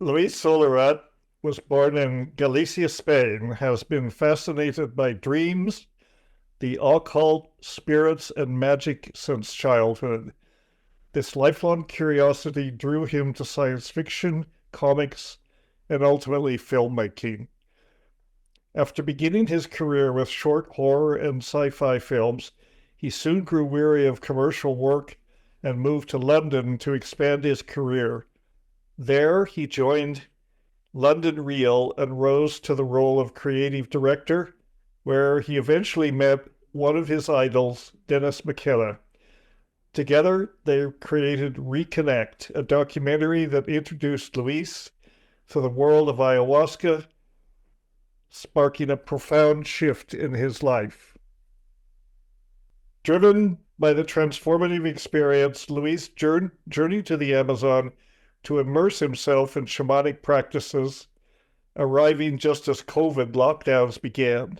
Luis Solarat was born in Galicia, Spain, has been fascinated by dreams, the occult, spirits, and magic since childhood. This lifelong curiosity drew him to science fiction, comics, and ultimately filmmaking. After beginning his career with short horror and sci-fi films, he soon grew weary of commercial work and moved to London to expand his career. There, he joined London Real and rose to the role of creative director, where he eventually met one of his idols, Dennis McKenna. Together, they created Reconnect, a documentary that introduced Luis to the world of ayahuasca, sparking a profound shift in his life. Driven by the transformative experience, Luis journeyed to the Amazon to immerse himself in shamanic practices, arriving just as COVID lockdowns began.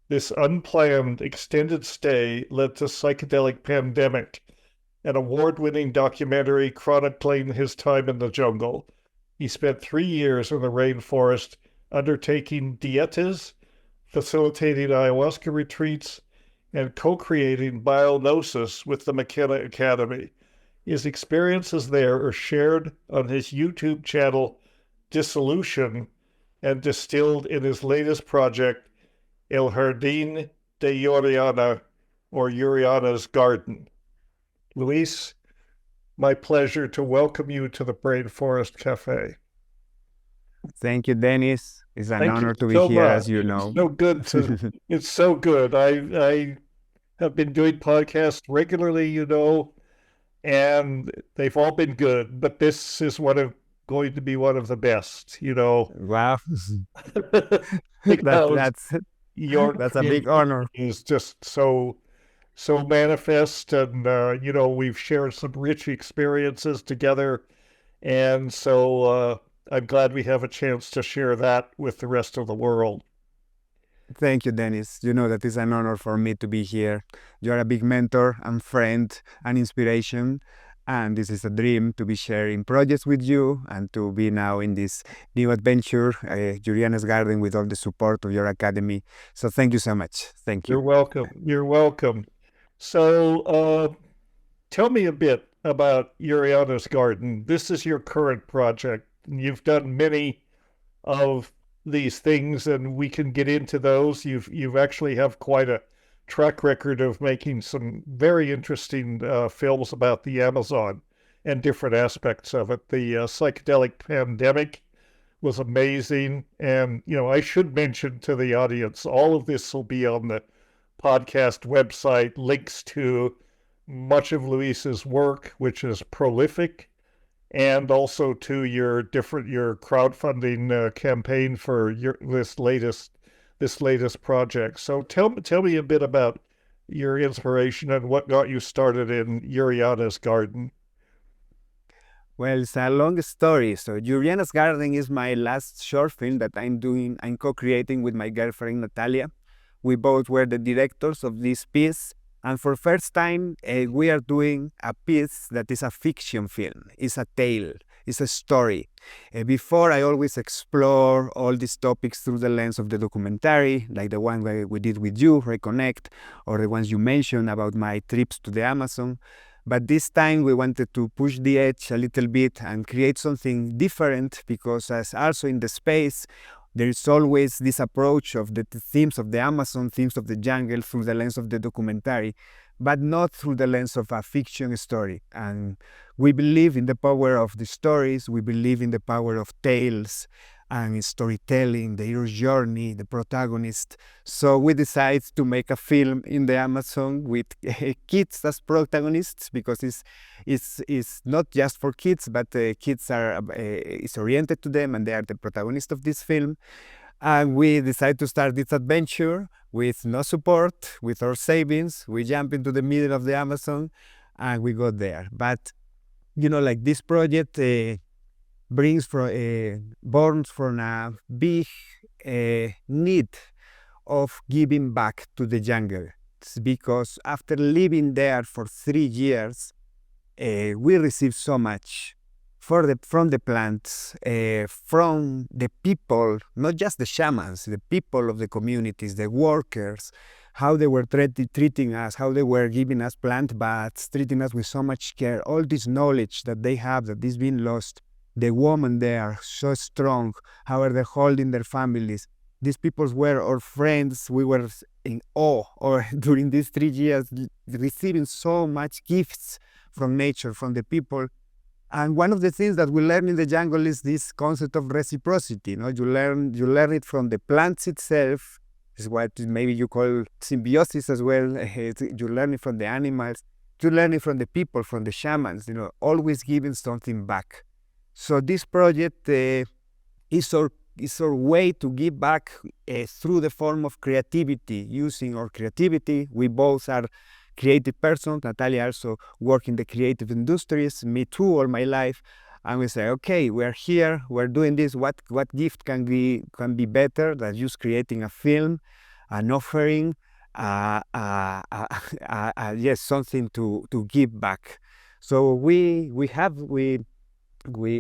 This unplanned extended stay led to Psychedelic Pandemic, an award-winning documentary chronicling his time in the jungle. He spent 3 years in the rainforest undertaking dietas, facilitating ayahuasca retreats, and co-creating BioGnosis with the McKenna Academy. His experiences there are shared on his YouTube channel, Dissolution, and distilled in his latest project, El Jardín de Yuriana, or Yuriana's Garden. Luis, my pleasure to welcome you to the Brain Forest Cafe. Thank you, Dennis. It's an Thank honor you to be so here, much. as you know. It's so good to, it's so good. I have been doing podcasts regularly, and they've all been good, but this is going to be one of the best, Wow. because That's your that's a big honor. creativity is just so manifest, and we've shared some rich experiences together, and so I'm glad we have a chance to share that with the rest of the world. Thank you, Dennis. You know that it's an honor for me to be here. You're a big mentor and friend and inspiration. And this is a dream to be sharing projects with you and to be now in this new adventure, Juliana's Garden, with all the support of your academy. So thank you so much. Thank You're you. welcome. You're welcome. So tell me a bit about Yuriana's Garden. This is your current project. You've done many of these things, and we can get into those. You've actually have quite a track record of making some very interesting films about the Amazon and different aspects of it. The psychedelic pandemic was amazing, and I should mention to the audience, all of this will be on the podcast website. Links to much of Luis's work, which is prolific, and also to your crowdfunding campaign for this latest project. So tell me a bit about your inspiration and what got you started in Yuriana's Garden. Well, it's a long story. So Juliana's Garden is my last short film that I'm co-creating with my girlfriend, Natalia. We both were the directors of this piece. And for first time, we are doing a piece that is a fiction film. It's a tale. It's a story. Before, I always explore all these topics through the lens of the documentary, like the one we did with you, Reconnect, or the ones you mentioned about my trips to the Amazon. But this time we wanted to push the edge a little bit and create something different, because as also in the space, there is always this approach of the themes of the Amazon, themes of the jungle through the lens of the documentary, but not through the lens of a fiction story. And we believe in the power of the stories, we believe in the power of tales and storytelling, the hero's journey, the protagonist. So we decided to make a film in the Amazon with kids as protagonists, because it's not just for kids, but kids is oriented to them and they are the protagonists of this film. And we decided to start this adventure with no support, with our savings. We jump into the middle of the Amazon and we got there. But, like this project born from a big need of giving back to the jungle. It's because after living there for 3 years, we received so much from the plants, from the people, not just the shamans, the people of the communities, the workers, how they were treating us, how they were giving us plant baths, treating us with so much care, all this knowledge that they have that is being lost. The women there are so strong, how are they holding their families. These people were our friends. We were in awe, or during these 3 years, receiving so much gifts from nature, from the people. And one of the things that we learn in the jungle is this concept of reciprocity. You learn it from the plants itself. Is what maybe you call symbiosis as well. You learn it from the animals. You learn it from the people, from the shamans. Always giving something back. So this project is our way to give back through the form of creativity, using our creativity. We both are creative persons. Natalia also work in the creative industries, me too, all my life. And we say, okay, we're here, we're doing this. What gift can be better than just creating a film, an offering, yes, something to give back. So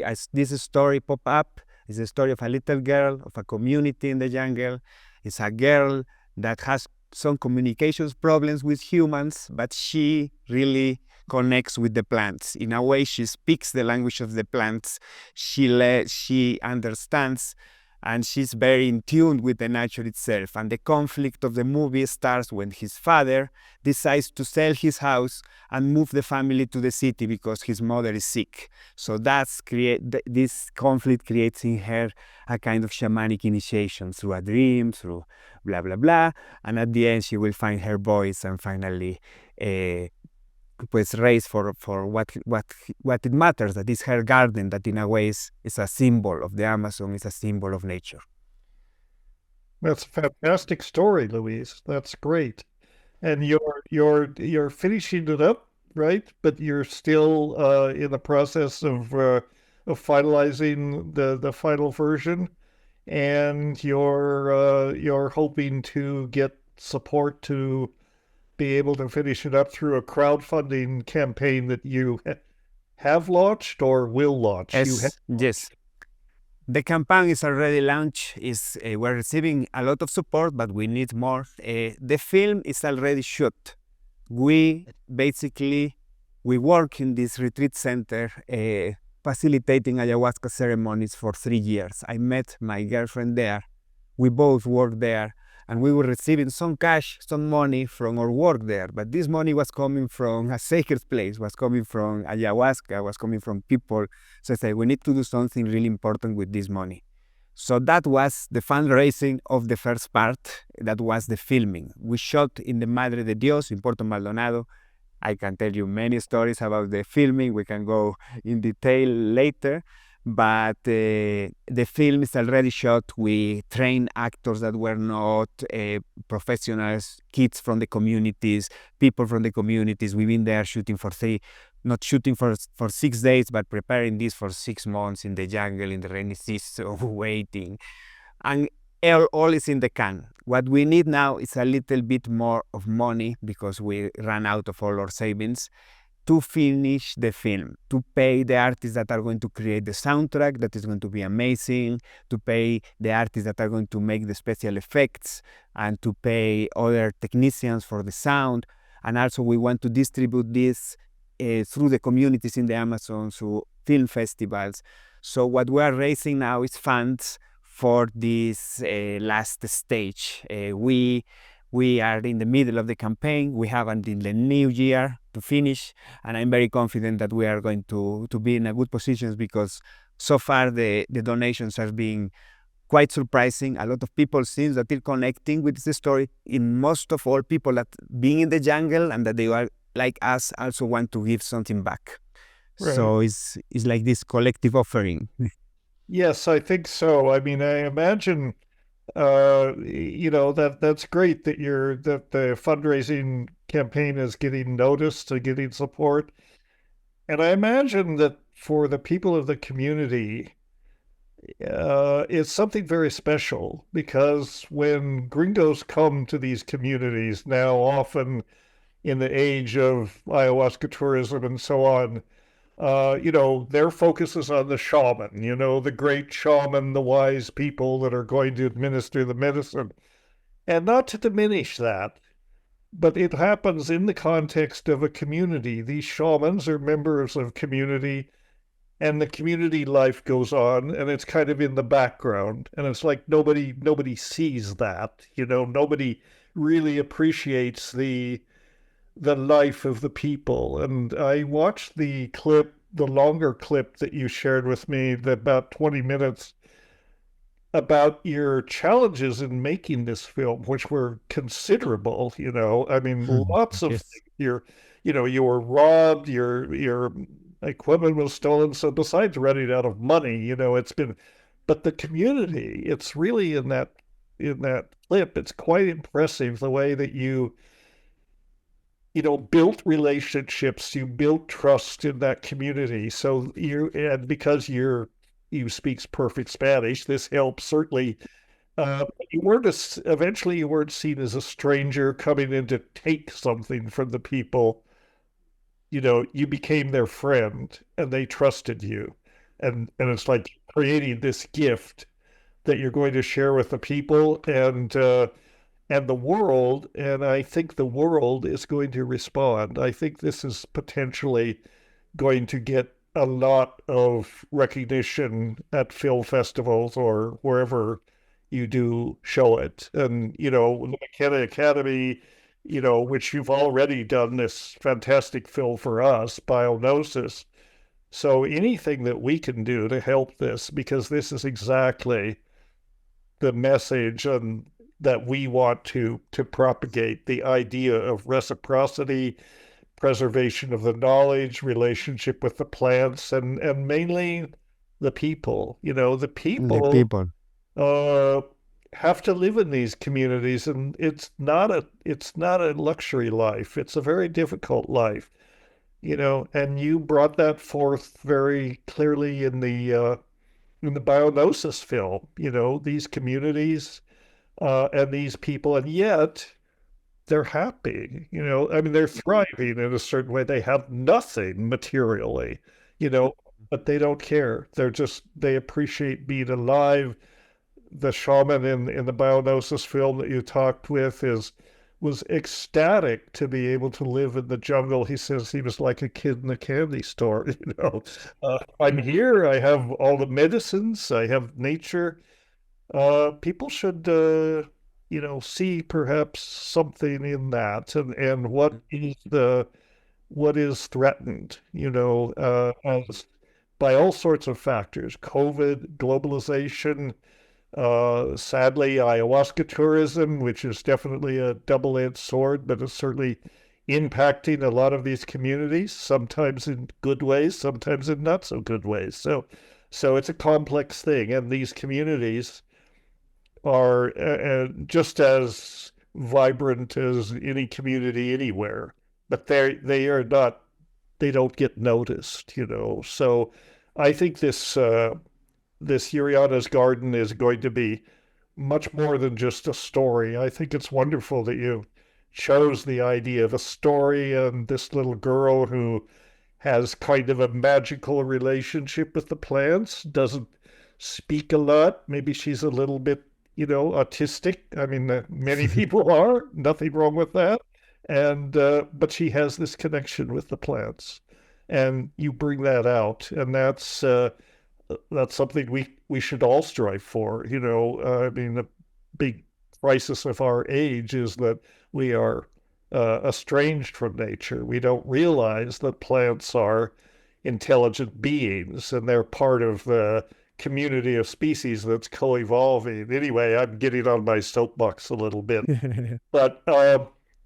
as this story pop up, it's a story of a little girl, of a community in the jungle. It's a girl that has some communications problems with humans, but she really connects with the plants. In a way, she speaks the language of the plants. She understands, and she's very in tune with the nature itself. And the conflict of the movie starts when his father decides to sell his house and move the family to the city because his mother is sick. So this conflict creates in her a kind of shamanic initiation through a dream, through blah, blah, blah. And at the end, she will find her voice and finally raise for what it matters, that is her garden, that in a way is a symbol of the Amazon, is a symbol of nature. That's a fantastic story, Luis. That's great. And you're finishing it up, right? But you're still in the process of finalizing the final version, and you're hoping to get support to be able to finish it up through a crowdfunding campaign that you have launched or will launch. Yes. The campaign is already launched. We're receiving a lot of support, but we need more. The film is already shot. We work in this retreat center, facilitating ayahuasca ceremonies for 3 years. I met my girlfriend there. We both worked there, and we were receiving some cash, some money from our work there. But this money was coming from a sacred place, was coming from ayahuasca, was coming from people. So I said, we need to do something really important with this money. So that was the fundraising of the first part. That was the filming. We shot in the Madre de Dios in Puerto Maldonado. I can tell you many stories about the filming. We can go in detail later. But the film is already shot. We train actors that were not professionals, kids from the communities, people from the communities. We've been there shooting not shooting for 6 days, but preparing this for 6 months in the jungle, in the rainy season, waiting. And all is in the can. What we need now is a little bit more of money because we ran out of all our savings to finish the film, to pay the artists that are going to create the soundtrack that is going to be amazing, to pay the artists that are going to make the special effects, and to pay other technicians for the sound. And also we want to distribute this through the communities in the Amazon, through film festivals. So what we are raising now is funds for this last stage. We are in the middle of the campaign. We have until the new year to finish, and I'm very confident that we are going to be in a good position because so far the donations are being quite surprising. A lot of people seem that they're connecting with the story. In most of all, people that being in the jungle and that they are like us also want to give something back. Right. So it's like this collective offering. Yes, I think so. I mean, I imagine that's great that the fundraising campaign is getting noticed and getting support. And I imagine that for the people of the community, it's something very special because when gringos come to these communities now, often in the age of ayahuasca tourism and so on, Their focus is on the shaman, the great shaman, the wise people that are going to administer the medicine. And not to diminish that, but it happens in the context of a community. These shamans are members of community, and the community life goes on, and it's kind of in the background. And it's like nobody sees that. Nobody really appreciates the life of the people. And I watched the longer clip that you shared with me, about 20 minutes, about your challenges in making this film, which were considerable. I mean, lots of Yes. things. You were robbed, your equipment was stolen. So besides running out of money, but the community, it's really in that clip, it's quite impressive the way that you built relationships, you built trust in that community. So and because you speak perfect Spanish, this helps certainly. Eventually you weren't seen as a stranger coming in to take something from the people. You became their friend, and they trusted you, and it's like creating this gift that you're going to share with the people, and the world. And I think the world is going to respond. I think this is potentially going to get a lot of recognition at film festivals or wherever you do show it. And, the McKenna Academy, which you've already done this fantastic film for us, BioGnosis. So anything that we can do to help this, because this is exactly the message that we want to propagate, the idea of reciprocity, preservation of the knowledge, relationship with the plants, and mainly the people. The The people people. have to live in these communities, and it's not a luxury life. It's a very difficult life. And you brought that forth very clearly in the BioGnosis film. These communities and these people, and yet they're happy. I mean, they're thriving in a certain way. They have nothing materially, but they don't care. They appreciate being alive. The shaman in the BioGnosis film that you talked with was ecstatic to be able to live in the jungle. He says he was like a kid in a candy store. I'm here. I have all the medicines. I have nature. People should, see perhaps something in that, and what is threatened, as by all sorts of factors: COVID, globalization, sadly, ayahuasca tourism, which is definitely a double-edged sword, but it's certainly impacting a lot of these communities, sometimes in good ways, sometimes in not so good ways. So it's a complex thing, and these communities are just as vibrant as any community anywhere, but they don't get noticed. So I think this Yuriana's Garden is going to be much more than just a story. I think it's wonderful that you chose the idea of a story and this little girl who has kind of a magical relationship with the plants, doesn't speak a lot. Maybe she's a little bit, autistic. I mean, many people are, nothing wrong with that. And, but she has this connection with the plants, and you bring that out. And that's something we should all strive for. I mean, the big crisis of our age is that we are estranged from nature. We don't realize that plants are intelligent beings, and they're part of the community of species that's co-evolving. Anyway, I'm getting on my soapbox a little bit, but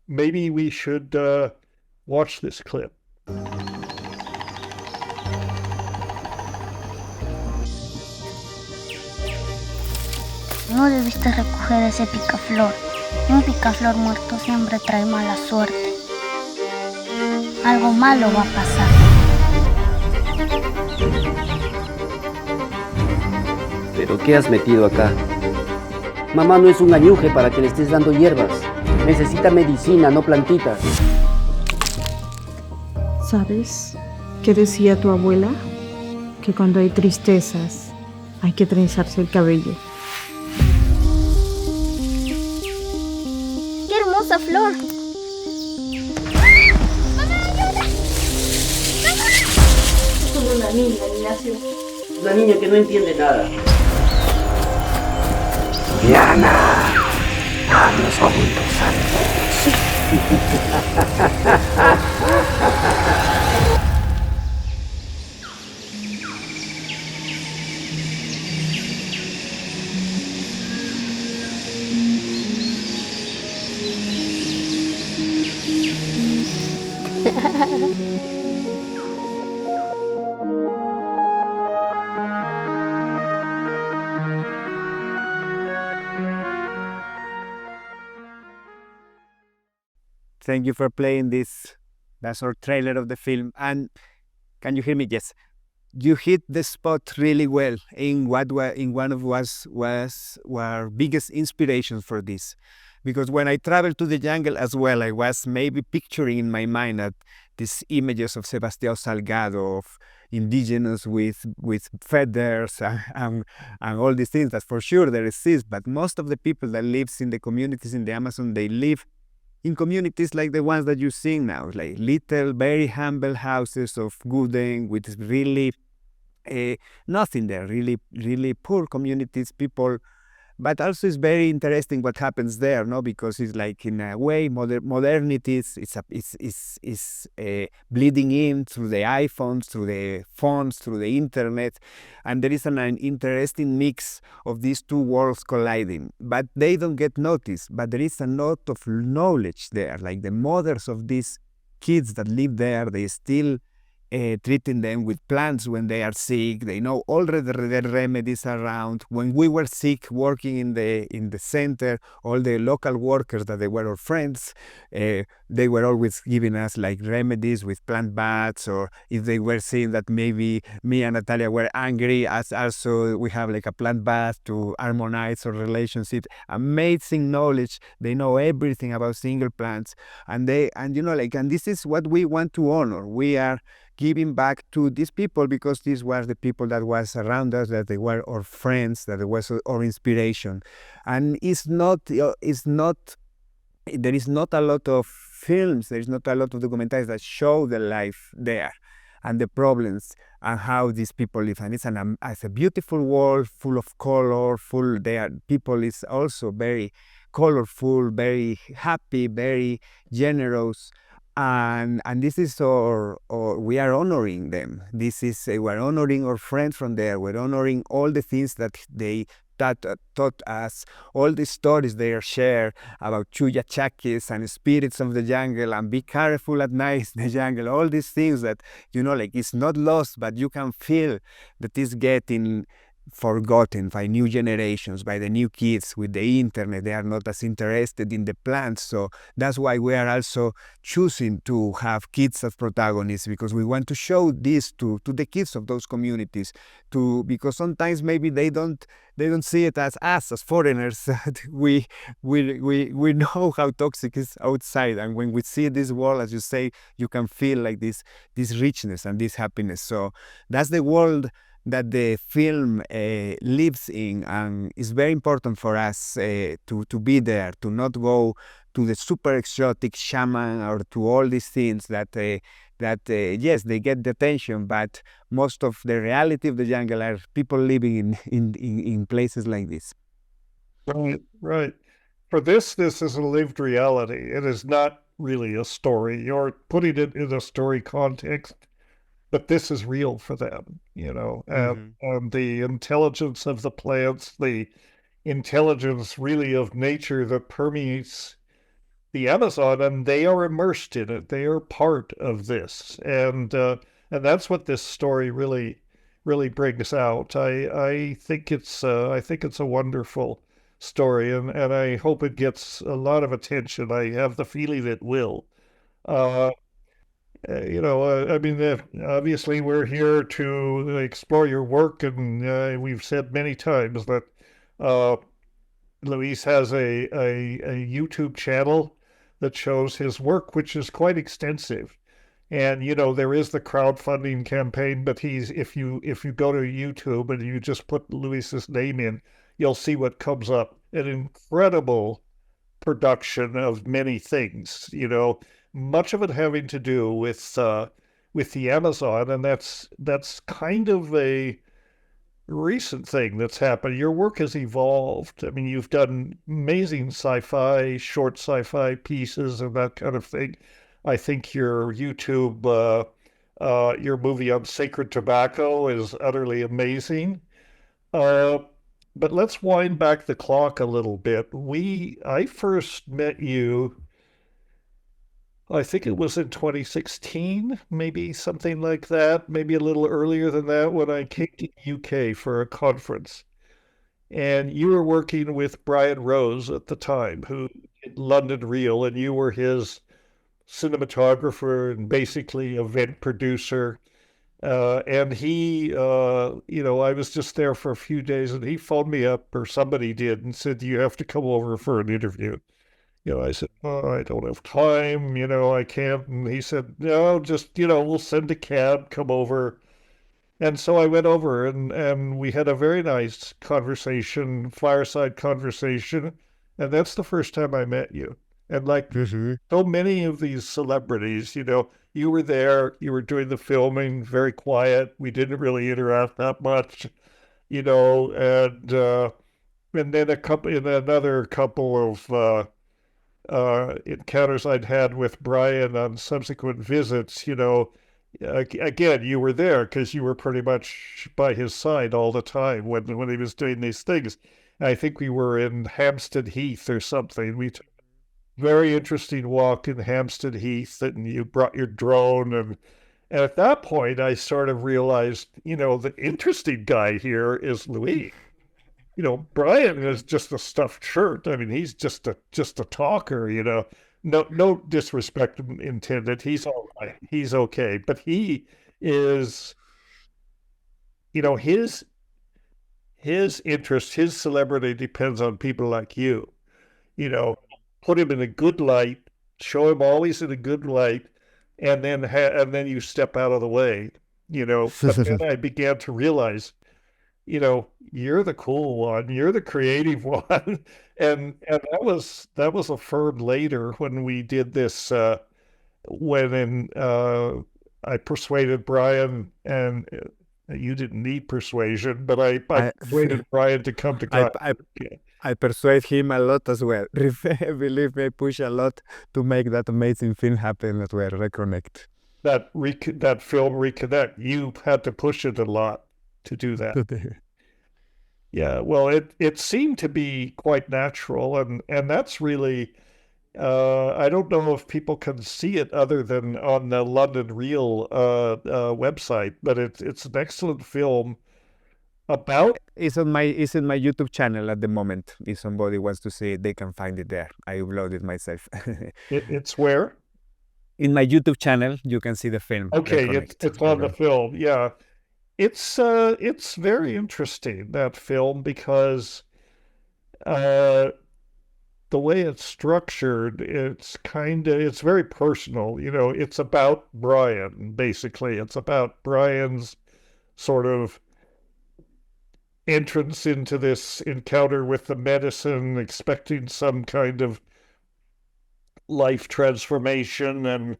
maybe we should watch this clip. No debiste recoger ese picaflor. Un picaflor muerto siempre trae mala suerte. Algo malo va a pasar. ¿Pero qué has metido acá? Mamá no es un añuje para que le estés dando hierbas. Necesita medicina, no plantitas. ¿Sabes? ¿Qué decía tu abuela? Que cuando hay tristezas hay que trenzarse el cabello. ¡Qué hermosa flor! Es como una niña, Ignacio. Una niña que no entiende nada. Juliana, vamos juntos antes. Thank you for playing this. That's our trailer of the film. And can you hear me? Yes. You hit the spot really well in one of was our biggest inspirations for this, because when I traveled to the jungle as well, I was maybe picturing in my mind that these images of Sebastião Salgado, of indigenous with feathers and all these things that for sure there exist, but most of the people that lives in the communities in the Amazon, they live in communities like the ones that you see now, like little, very humble houses of wooden with really nothing there, really poor communities, people. But also it's very interesting what happens there, no? Because it's like in a way modernity is bleeding in through the iPhones, through the phones, through the internet, and there is an interesting mix of these two worlds colliding. But they don't get noticed. But there is a lot of knowledge there, like the mothers of these kids that live there, they still treating them with plants when they are sick. They know all the remedies around. When we were sick, working in the center, all the local workers that they were our friends, they were always giving us like remedies with plant baths, or if they were seeing that maybe me and Natalia were angry, as also we have like a plant bath to harmonize our relationship. Amazing knowledge. They know everything about single plants, and this is what we want to honor. We are giving back to these people because these were the people that was around us, that they were our friends, that it was our inspiration. And there is not a lot of films, there is not a lot of documentaries that show the life there and the problems and how these people live. And it's a beautiful world full of color, people is also very colorful, very happy, very generous. And this is we are honoring them. This is we're honoring our friends from there. We're honoring all the things that they taught us, all the stories they share about chuyachakis and spirits of the jungle, and be careful at night in the jungle. All these things that like it's not lost, but you can feel that it's getting forgotten by new generations, by the new kids with the internet. They are not as interested in the plants. So that's why we are also choosing to have kids as protagonists, because we want to show this to the kids of those communities, because sometimes maybe they don't see it as us as foreigners. we know how toxic is outside, and when we see this world, as you say, you can feel like this richness and this happiness. So that's the world that the film lives in, and it's very important for us to be there, to not go to the super exotic shaman or to all these things that yes, they get the attention, but most of the reality of the jungle are people living in places like this. Right. For this is a lived reality. It is not really a story. You're putting it in a story context, but this is real for them, and the intelligence of the plants, the intelligence really of nature that permeates the Amazon, and they are immersed in it. They are part of this, and that's what this story really brings out. I think it's a wonderful story, and I hope it gets a lot of attention. I have the feeling it will. I mean, obviously we're here to explore your work, and we've said many times that Luis has a YouTube channel that shows his work, which is quite extensive. And you know, there is the crowdfunding campaign, but if you go to YouTube and you just put Luis's name in, you'll see what comes up. An incredible production of many things, you know, much of it having to do with the Amazon, and that's kind of a recent thing that's happened. Your work has evolved. I mean, you've done amazing sci-fi, short sci-fi pieces and that kind of thing. I think your movie on sacred tobacco is utterly amazing. Uh, but let's wind back the clock a little bit. I first met you, I think it was in 2016, maybe something like that, maybe a little earlier than that, when I came to the UK for a conference. And you were working with Brian Rose at the time, who did London Real, and you were his cinematographer and basically event producer. And I was just there for a few days, and he phoned me up, or somebody did, and said, "You have to come over for an interview." I said, "Oh, I don't have time, I can't." And he said, "No, just, we'll send a cab, come over." And so I went over, and we had a very nice conversation, fireside conversation. And that's the first time I met you. And like so many of these celebrities, you were there, you were doing the filming, very quiet. We didn't really interact that much, and then another couple of encounters I'd had with Brian on subsequent visits, again, you were there because you were pretty much by his side all the time when he was doing these things. I think we were in Hampstead Heath or something. We took a very interesting walk in Hampstead Heath, and you brought your drone. And at that point, I sort of realized, the interesting guy here is Louis. Brian is just a stuffed shirt. I mean, he's just a talker, No disrespect intended. He's all right. He's okay. But he is, his interest, his celebrity depends on people like you. Put him in a good light, show him always in a good light, and then you step out of the way. But then I began to realize, you're the cool one, you're the creative one. And that was affirmed later when we did this, I persuaded Brian, and you didn't need persuasion, but I persuaded Brian to come to I persuade him a lot as well. Believe me, I push a lot to make that amazing film happen as well, Reconnect. That film Reconnect, you had to push it a lot to do that. Yeah, well, it seemed to be quite natural, and that's really, I don't know if people can see it other than on the London Real website, but it's an excellent film about. It's in my YouTube channel at the moment. If somebody wants to see it, they can find it there. I uploaded it myself. It's where? In my YouTube channel, you can see the film. Okay, it's on the film, yeah. It's very interesting, that film, because the way it's structured, it's very personal. It's about Brian, basically. It's about Brian's sort of entrance into this encounter with the medicine, expecting some kind of life transformation, and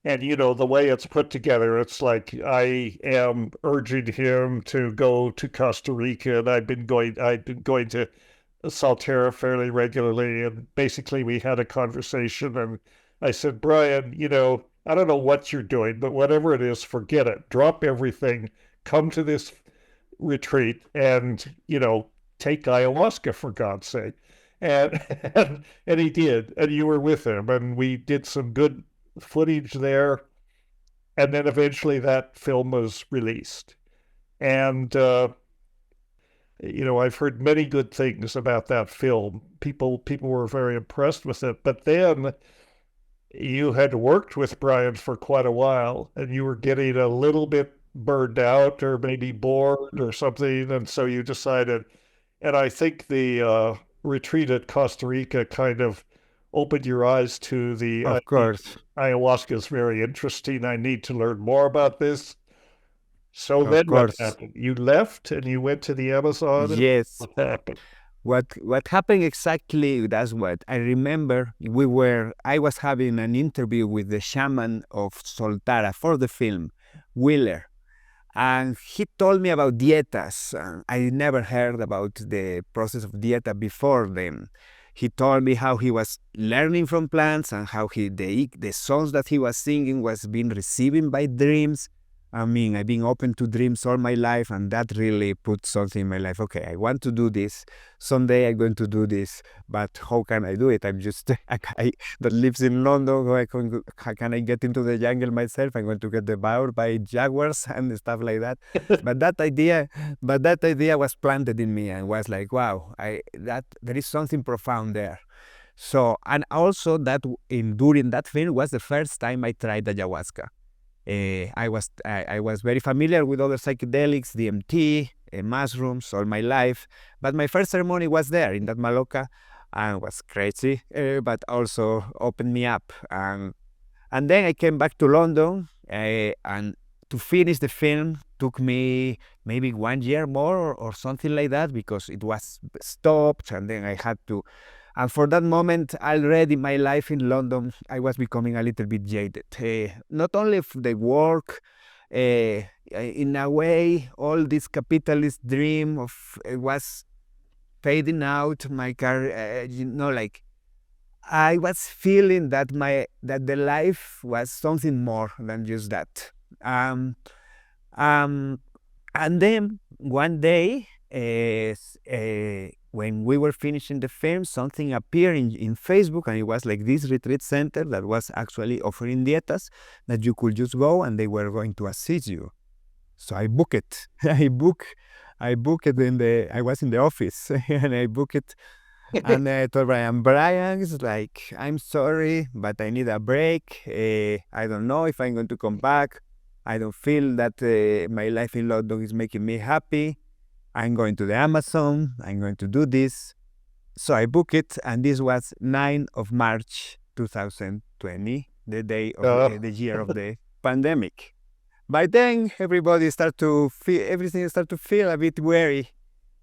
the way it's put together, it's like I am urging him to go to Costa Rica, and I've been going to Salterra fairly regularly, and basically we had a conversation, and I said, "Brian, I don't know what you're doing, but whatever it is, forget it. Drop everything, come to this retreat, and take ayahuasca, for God's sake." And and he did, and you were with him, and we did some good footage there, and then eventually that film was released. And I've heard many good things about that film. People were very impressed with it. But then you had worked with Brian for quite a while, and you were getting a little bit burned out, or maybe bored or something, and so you decided. And I think the retreat at Costa Rica kind of opened your eyes to the Of course, ayahuasca is very interesting. I need to learn more about this. So of then what course. happened? You left and you went to the Amazon, and Yes. what happened? What happened exactly? That's what I remember. I was having an interview with the shaman of Soltara for the film, Wheeler, and he told me about dietas. I never heard about the process of dieta before then. He told me how he was learning from plants and how the songs that he was singing was being received by dreams. I mean, I've been open to dreams all my life, and that really put something in my life. Okay, I want to do this. Someday I'm going to do this, but how can I do it? I'm just a guy that lives in London. How can I get into the jungle myself? I'm going to get devoured by jaguars and stuff like that. but that idea was planted in me and was like, wow, that there is something profound there. So, and also that during that film was the first time I tried ayahuasca. I was very familiar with other psychedelics, DMT, mushrooms all my life, but my first ceremony was there in that Maloca, and was crazy, but also opened me up. And then I came back to London, and to finish the film took me maybe 1 year more or something like that, because it was stopped, and then I had to. And for that moment, already my life in London, I was becoming a little bit jaded. Not only for the work, in a way, all this capitalist dream of was fading out. My career, like I was feeling that the life was something more than just that. Um, um, and then one day, when we were finishing the film, something appeared in Facebook, and it was like this retreat center that was actually offering dietas that you could just go and they were going to assist you. So I booked it. I booked it I was in the office and I booked it. And I told Brian, it's like, I'm sorry, but I need a break. I don't know if I'm going to come back. I don't feel that my life in London is making me happy. I'm going to the Amazon. I'm going to do this. So I booked it, and this was 9th of March 2020, the day of the year of the pandemic. By then, everything started to feel a bit weary.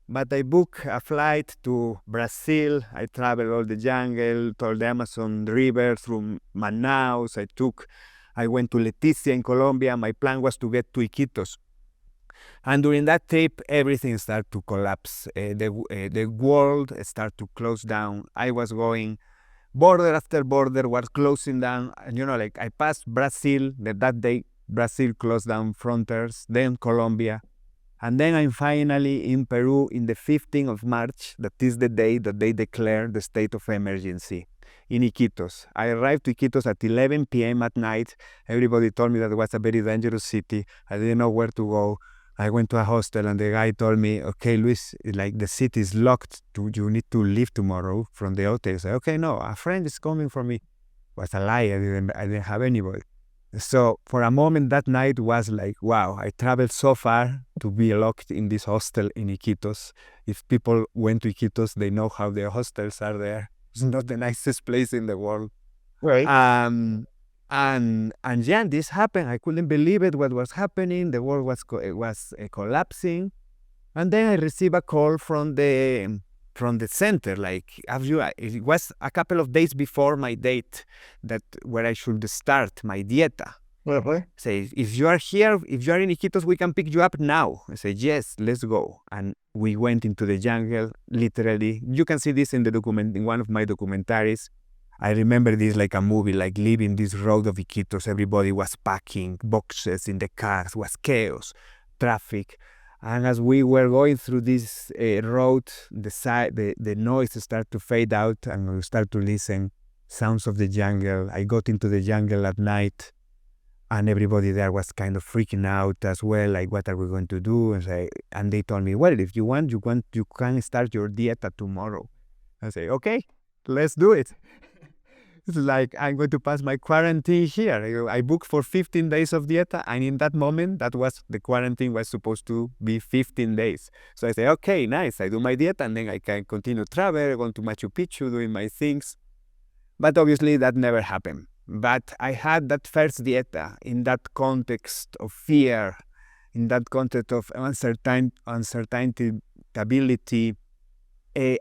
But I booked a flight to Brazil. I traveled all the jungle, to the Amazon River, through Manaus. I went to Leticia in Colombia. My plan was to get to Iquitos. And during that trip, everything started to collapse. The world started to close down. I was going border after border was closing down. And, like I passed Brazil. That day, Brazil closed down frontiers, then Colombia. And then I'm finally in Peru in the 15th of March. That is the day that they declared the state of emergency in Iquitos. I arrived to Iquitos at 11 p.m. at night. Everybody told me that it was a very dangerous city. I didn't know where to go. I went to a hostel, and the guy told me, okay, Luis, like the city is locked. You need to leave tomorrow from the hotel. I said, okay, no, a friend is coming for me. It was a lie. I didn't have anybody. So for a moment that night was like, wow, I traveled so far to be locked in this hostel in Iquitos. If people went to Iquitos, they know how the hostels are there. It's not the nicest place in the world. Right. And yeah, this happened. I couldn't believe it, what was happening. The world was collapsing. And then I received a call from the center, like, it was a couple of days before my date where I should start my dieta. Say, if you are here, if you are in Iquitos, we can pick you up now. I said, yes, let's go. And we went into the jungle, literally. You can see this in one of my documentaries. I remember this like a movie, like leaving this road of Iquitos. Everybody was packing boxes in the cars, was chaos, traffic. And as we were going through this road, the noise started to fade out, and we started to listen sounds of the jungle. I got into the jungle at night, and everybody there was kind of freaking out as well, like, what are we going to do? And they told me, well, if you want, you can start your dieta tomorrow. I say, okay, let's do it. It's like, I'm going to pass my quarantine here. I booked for 15 days of dieta, and in that moment, the quarantine was supposed to be 15 days. So I say, okay, nice. I do my dieta, and then I can continue travel, going to Machu Picchu, doing my things. But obviously that never happened. But I had that first dieta in that context of fear, in that context of uncertainty,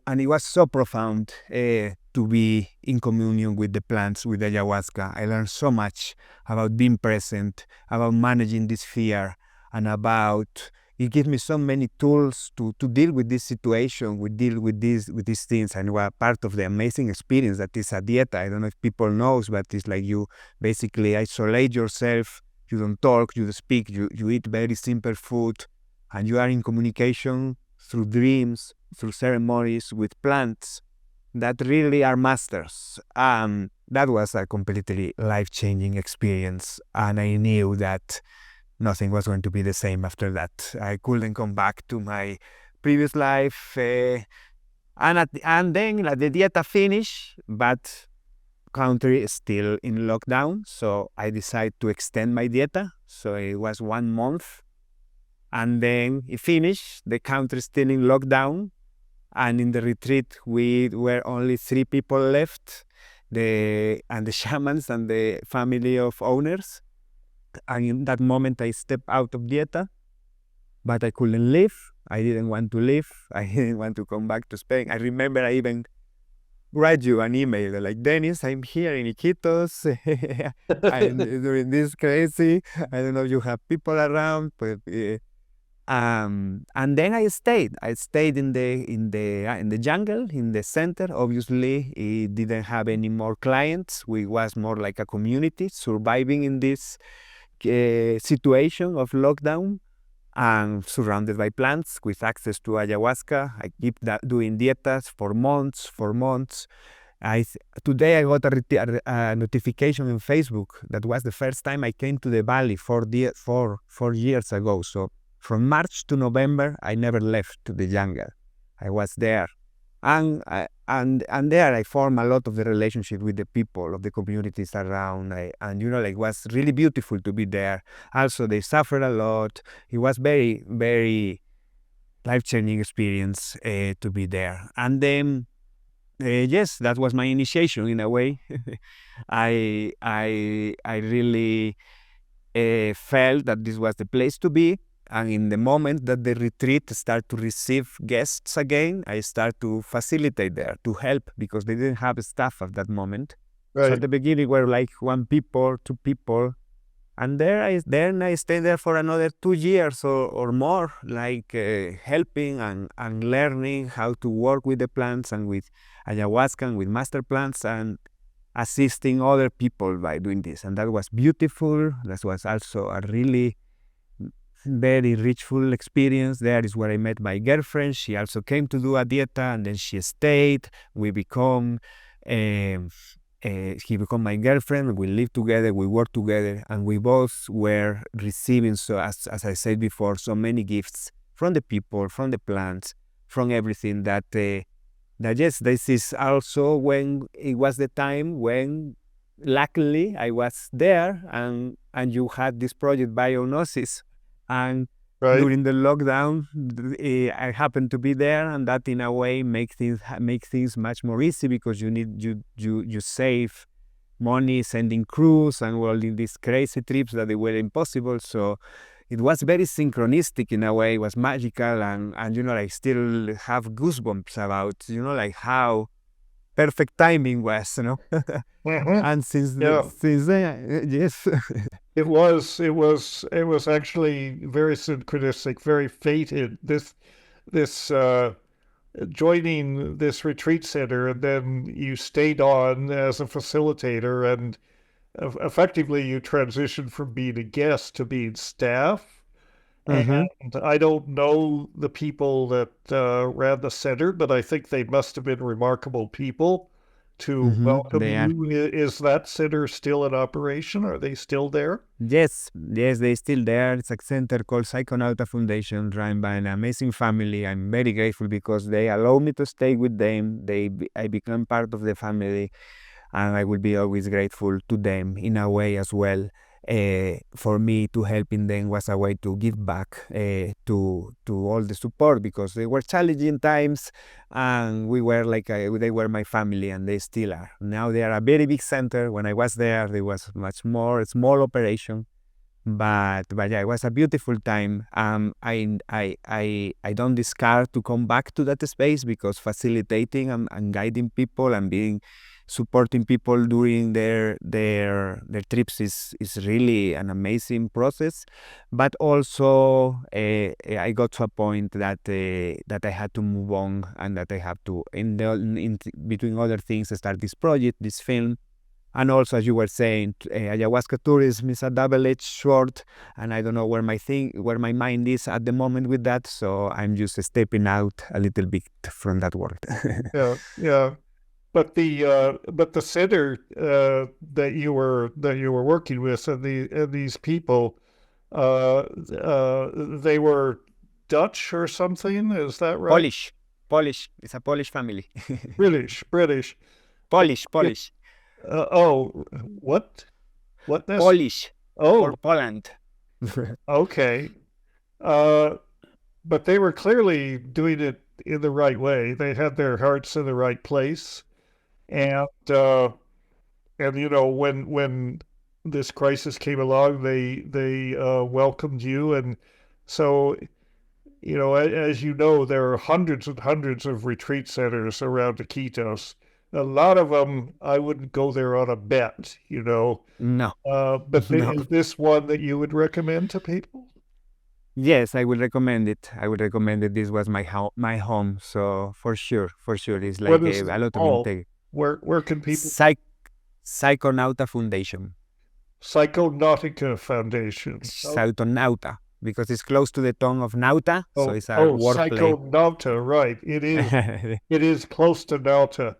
and it was so profound to be in communion with the plants, with ayahuasca. I learned so much about being present, about managing this fear, and about it gives me so many tools to deal with this situation, deal with these things, and what part of the amazing experience that is a dieta. I don't know if people knows, but it's like you basically isolate yourself. You don't talk, you don't speak, you eat very simple food, and you are in communication through dreams, through ceremonies with plants that really are masters. That was a completely life-changing experience, and I knew that nothing was going to be the same after that. I couldn't come back to my previous life, and then the dieta finished, but country is still in lockdown, so I decided to extend my dieta. So it was 1 month, and then it finished. The country is still in lockdown, and in the retreat we were only 3 people left, the shamans and the family of owners. And in that moment I stepped out of dieta, but I couldn't leave. I didn't want to leave. I didn't want to come back to Spain. I remember I even write you an email like, Dennis, I'm here in Iquitos. I'm doing this crazy. I don't know if you have people around, but and then I stayed. I stayed in the jungle, in the center. Obviously, it didn't have any more clients. We was more like a community surviving in this situation of lockdown, and surrounded by plants with access to ayahuasca. I keep doing dietas for months. Today I got a notification on Facebook that was the first time I came to the valley 4 years ago. So from March to November, I never left the jungle. I was there. And there I formed a lot of the relationship with the people of the communities around. And it was really beautiful to be there. Also, they suffered a lot. It was very, very life-changing experience to be there. And then, yes, that was my initiation in a way. I really felt that this was the place to be. And in the moment that the retreat started to receive guests again, I started to facilitate there, to help, because they didn't have staff at that moment. Right. So at the beginning, were like 1 people, 2 people. And then I stayed there for another 2 years or more, like helping and learning how to work with the plants and with ayahuasca and with master plants, and assisting other people by doing this. And that was beautiful. That was also a really very richful experience. There is where I met my girlfriend. She also came to do a dieta, and then she stayed. We become, she became my girlfriend. We lived together, we worked together, and we both were receiving, so as I said before, so many gifts from the people, from the plants, from everything that yes, this is also when it was the time when luckily I was there, and you had this project BioGnosis. And Right. during the lockdown, I happened to be there, and that in a way make things much more easy, because you save money sending crews and all in these crazy trips that they were impossible. So it was very synchronistic in a way. It was magical, and I still have goosebumps about like how perfect timing was, Mhm. and since Yeah. then, yes. It was actually very synchronistic, very fated. This joining this retreat center, and then you stayed on as a facilitator, and effectively you transitioned from being a guest to being staff. Mhm. And I don't know the people that ran the center, but I think they must have been remarkable people to welcome They are. you. Is that center still in operation? Are they still there? Yes, they're still there. It's a center called Psychonauta Foundation, run by an amazing family. I'm very grateful because they allow me to stay with them. I become part of the family, and I will be always grateful to them in a way as well. for me to helping them was a way to give back to all the support, because they were challenging times, and we were like they were my family, and they still are. Now they are a very big center. When I was there was much more a small operation, but yeah, it was a beautiful time. I don't discard to come back to that space, because facilitating and guiding people and being supporting people during their trips is really an amazing process. But also I got to a point that I had to move on, and that I have to in between other things start this project, this film. And also, as you were saying, ayahuasca tourism is a double-edged sword, and I don't know where my mind is at the moment with that. So I'm just stepping out a little bit from that world. Yeah. But the center that you were working with, and these people, they were Dutch or something. Is that right? Polish. It's a Polish family. British. Polish. What? What? Polish. Oh, For Poland. okay. But they were clearly doing it in the right way. They had their hearts in the right place, and when this crisis came along, they welcomed you, and so as you know, there are hundreds and hundreds of retreat centers around Iquitos. A lot of them, I wouldn't go there on a bet, No. But No. is this one that you would recommend to people? Yes, I would recommend it. This was my home. So for sure, it's like What is a it lot of called? intake. Where can people? Psychonauta Foundation. Psychonauta Foundation. Psychonauta, because it's close to the tongue of Nauta, so it's a wordplay. Psychonauta, right. It is. It is close to Nauta.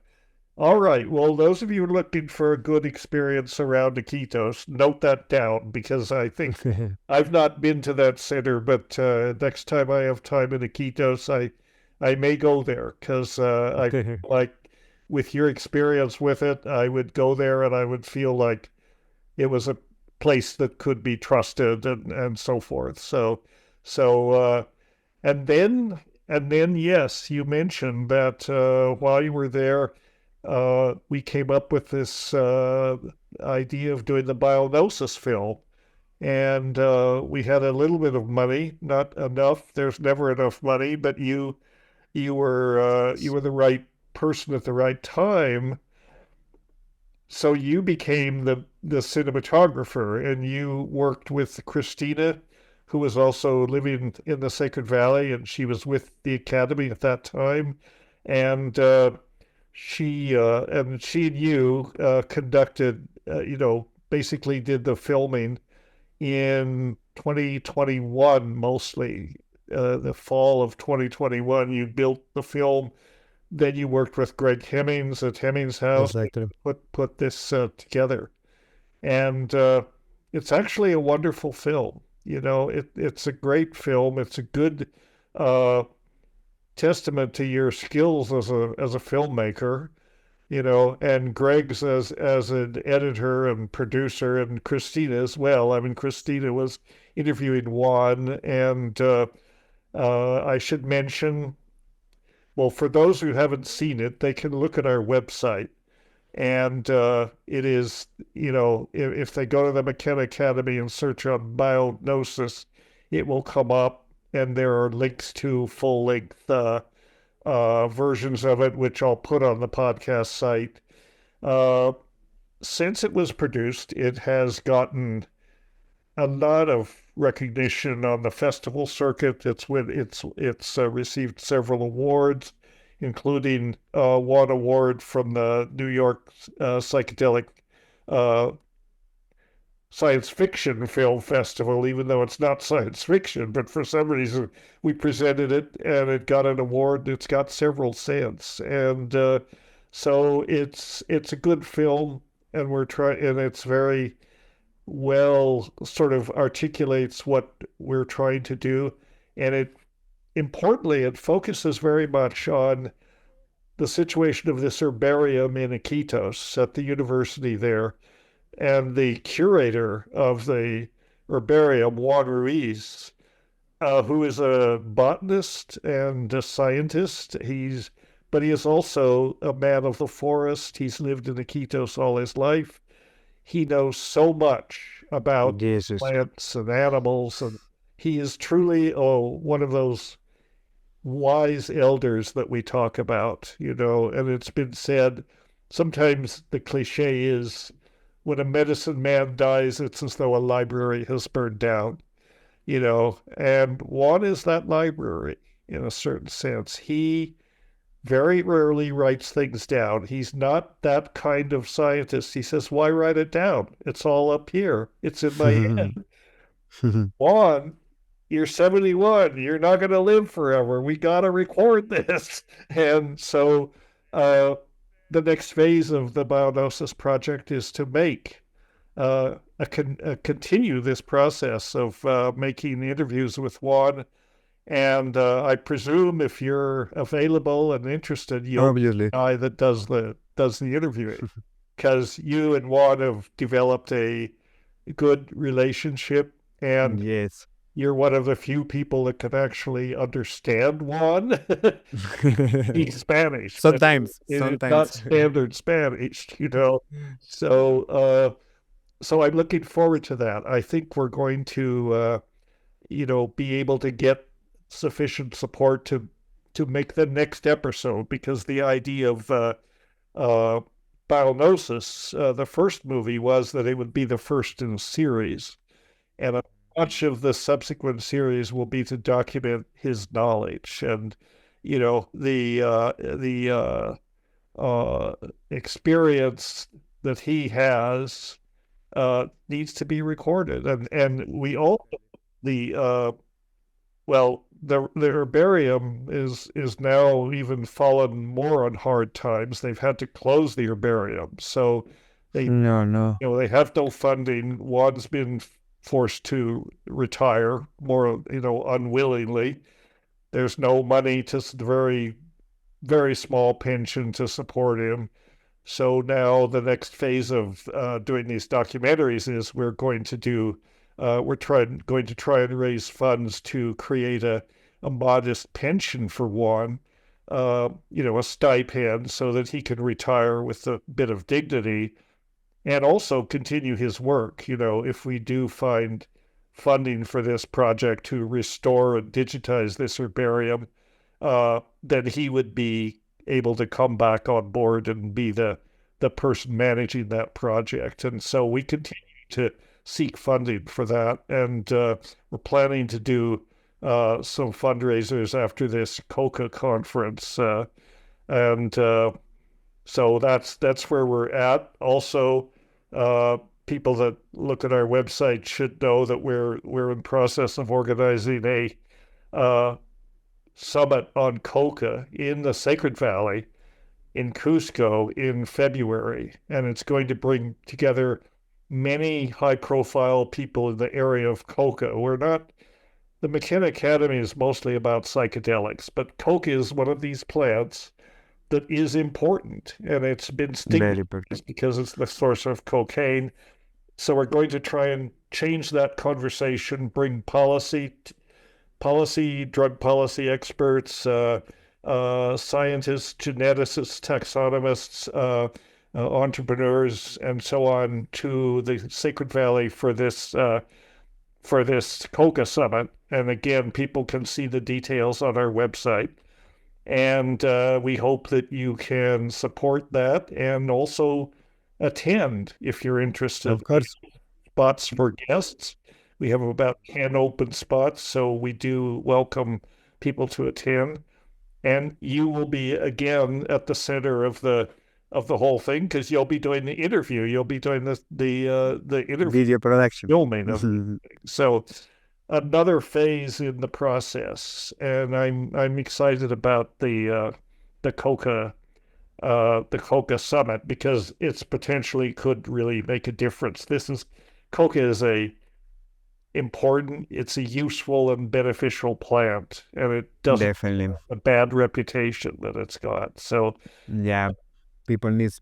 All right. Well, those of you looking for a good experience around Iquitos, note that down, because I think I've not been to that center, but next time I have time in Iquitos, I may go there, because I feel like with your experience with it, I would go there and I would feel like it was a place that could be trusted, and so forth. So and then yes, you mentioned that while you were there, we came up with this idea of doing the BioGnosis film, and we had a little bit of money, not enough. There's never enough money, but you were the right person at the right time. So you became the cinematographer, and you worked with Christina, who was also living in the Sacred Valley, and she was with the Academy at that time, and she and you conducted, basically did the filming in 2021 mostly. The fall of 2021, you built the film. Then you worked with Greg Hemmings at Hemmings House. Exactly. Put this together, and it's actually a wonderful film. It's a great film. It's a good testament to your skills as a filmmaker. And Greg's as an editor and producer, and Christina as well. I mean, Christina was interviewing Juan, and I should mention, well, for those who haven't seen it, they can look at our website. And it is, if they go to the McKenna Academy and search on BioGnosis, it will come up, and there are links to full-length versions of it, which I'll put on the podcast site. Since it was produced, it has gotten a lot of recognition on the festival circuit. It's received several awards, including one award from the New York Psychedelic Science Fiction Film Festival, even though it's not science fiction, but for some reason we presented it and it got an award. It's got several since, and so it's a good film, and it's very well sort of articulates what we're trying to do, and importantly, it focuses very much on the situation of this herbarium in Iquitos at the university there. and the curator of the herbarium, Juan Ruiz, who is a botanist and a scientist. But he is also a man of the forest. He's lived in Iquitos all his life. He knows so much about Jesus. plants and animals, and he is truly one of those wise elders that we talk about, and it's been said, sometimes the cliche is when a medicine man dies, it's as though a library has burned down, and Juan is that library in a certain sense. He very rarely writes things down. He's not that kind of scientist. He says, why write it down? It's all up here. It's in my head. Juan, you're 71. You're not going to live forever. We got to record this. And so the next phase of the BioGnosis project is to make continue this process of making interviews with Juan. And I presume if you're available and interested, you'll be Obviously. the guy that does the interviewing, because you and Juan have developed a good relationship, and Yes. you're one of the few people that can actually understand Juan. He's Spanish. but Sometimes. it's not Sometimes. standard Spanish, So, so I'm looking forward to that. I think we're going to, be able to get sufficient support to make the next episode, because the idea of BioGnosis, the first movie, was that it would be the first in a series, and much of the subsequent series will be to document his knowledge, and the experience that he has needs to be recorded, and we all the herbarium is now even fallen more on hard times. They've had to close the herbarium, so they No. they have no funding. Juan's been forced to retire more unwillingly. There's no money, to very, very small pension to support him. So now the next phase of doing these documentaries is we're going to try and raise funds to create a modest pension for Juan, a stipend, so that he can retire with a bit of dignity and also continue his work. If we do find funding for this project to restore and digitize this herbarium, then he would be able to come back on board and be the person managing that project. And so we continue to seek funding for that, and we're planning to do some fundraisers after this COCA conference, and so that's where we're at. Also, people that look at our website should know that we're in process of organizing a summit on coca in the Sacred Valley in Cusco in February, and it's going to bring together many high-profile people in the area of coca. The McKenna Academy is mostly about psychedelics, but coca is one of these plants that is important, and it's been stigmatized because it's the source of cocaine. So we're going to try and change that conversation, bring drug policy experts, scientists, geneticists, taxonomists, entrepreneurs, and so on to the Sacred Valley for this COCA summit. And again, people can see the details on our website. And we hope that you can support that and also attend if you're interested. Of course. Spots for guests. We have about 10 open spots, so we do welcome people to attend. And you will be again at the center of the whole thing, because you'll be doing the interview. You'll be doing the interview, Video production, filming of so another phase in the process, and I'm excited about the COCA summit, because it's potentially could really make a difference. COCA is it's a useful and beneficial plant, and it doesn't definitely have a bad reputation that it's got. So yeah. People needs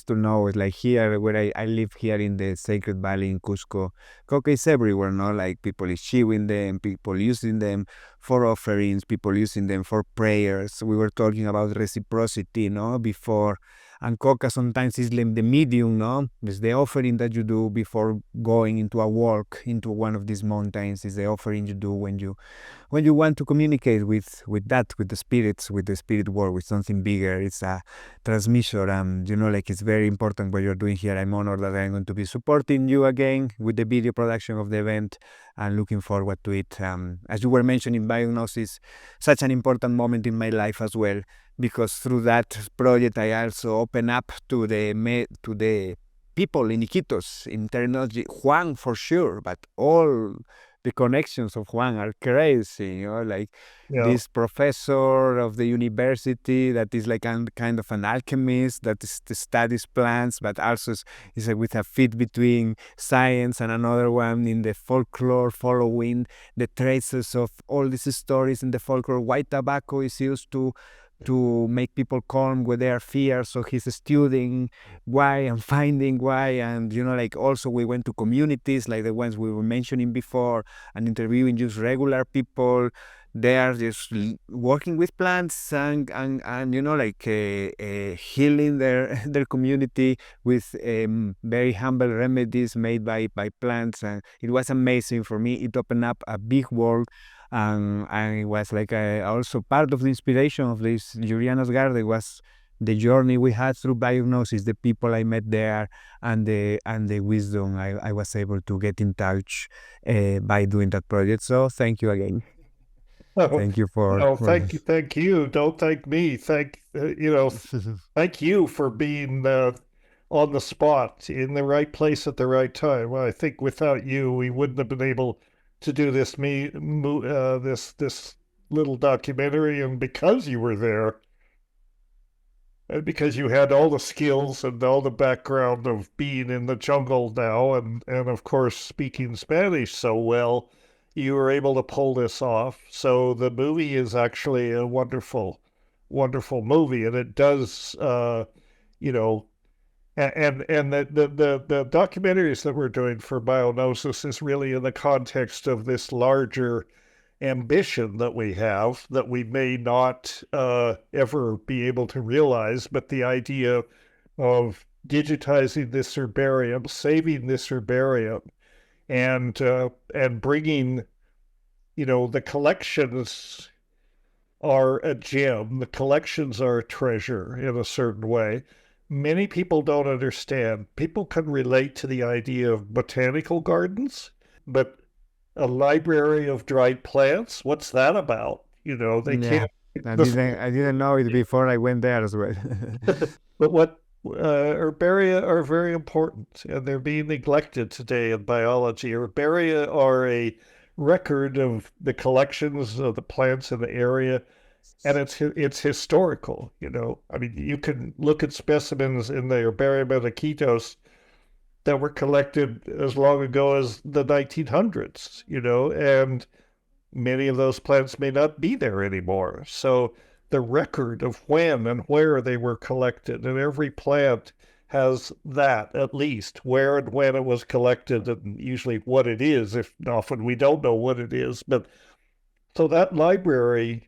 to know. It's like here where I live here in the Sacred Valley in Cusco. Coca is everywhere, no? Like people is chewing them, people using them for offerings, people using them for prayers. We were talking about reciprocity, no, before. And coca sometimes is like the medium, no? It's the offering that you do before going into a walk into one of these mountains. Is the offering you do when you want to communicate with the spirits, with the spirit world, with something bigger. It's a transmission, and like it's very important what you're doing here. I'm honored that I'm going to be supporting you again with the video production of the event and looking forward to it. As you were mentioning, BioGnosis, such an important moment in my life as well, because through that project I also open up to the people in Iquitos in technology. Juan for sure, but all the connections of Juan are crazy, like this professor of the university that is like kind of an alchemist that studies plants, but also is with a fit between science, and another one in the folklore, following the traces of all these stories in the folklore. White tobacco is used to make people calm with their fears, so he's studying why and finding why. And like also we went to communities like the ones we were mentioning before and interviewing just regular people. They are just working with plants and like healing their community with very humble remedies made by plants. And it was amazing for me. It opened up a big world. And it was like also part of the inspiration of this Yuriana's Garden was the journey we had through BioGnosis, the people I met there, and the wisdom I was able to get in touch by doing that project. So thank you again. Thank you for thank you. Don't thank me. Thank you for being on the spot in the right place at the right time. I think without you, we wouldn't have been able to do this little documentary. And because you were there, and because you had all the skills and all the background of being in the jungle now, and of course speaking Spanish so well, you were able to pull this off. So the movie is actually a wonderful, wonderful movie, and it does, and the documentaries that we're doing for BioGnosis is really in the context of this larger ambition that we have that we may not ever be able to realize, but the idea of digitizing this herbarium, saving this herbarium, and bringing, the collections are a gem, the collections are a treasure in a certain way. Many people don't understand. People can relate to the idea of botanical gardens, but a library of dried plants, what's that about? They can't. I didn't know it before I went there as well. But what herbaria are very important, and they're being neglected today in biology. Herbaria are a record of the collections of the plants in the area, and it's historical. I mean, you can look at specimens in the herbarium of Iquitos that were collected as long ago as the 1900s, and many of those plants may not be there anymore. So the record of when and where they were collected, and every plant has that, at least, where and when it was collected, and usually what it is. If often we don't know what it is. But so that library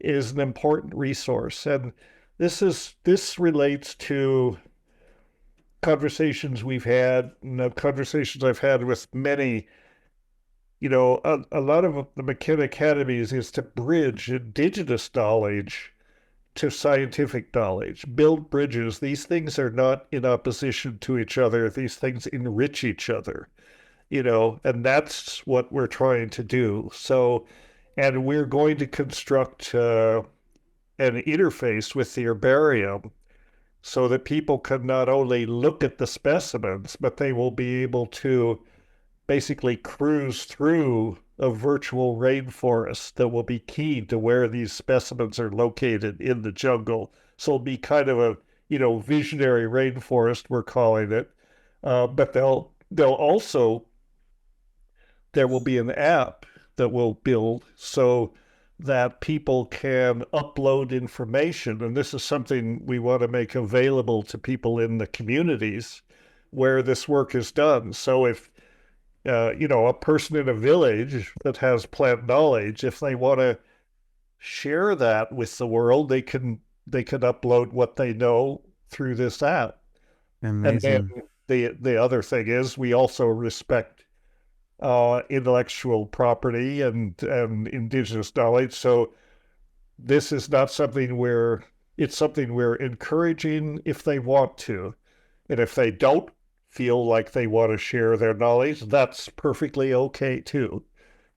is an important resource. And this relates to conversations we've had, and conversations I've had with many. A lot of the McKenna Academies is to bridge indigenous knowledge to scientific knowledge, build bridges. These things are not in opposition to each other. These things enrich each other, and that's what we're trying to do. So, and we're going to construct an interface with the herbarium so that people can not only look at the specimens, but they will be able to basically cruise through a virtual rainforest that will be key to where these specimens are located in the jungle. So it'll be kind of a, visionary rainforest, we're calling it. But there will be an app that we'll build. So that people can upload information. And this is something we want to make available to people in the communities where this work is done. So if a person in a village that has plant knowledge, if they want to share that with the world, they can upload what they know through this app. Amazing. And then the other thing is we also respect intellectual property and indigenous knowledge. So this is not something it's something we're encouraging if they want to. And if they don't feel like they want to share their knowledge, that's perfectly okay too.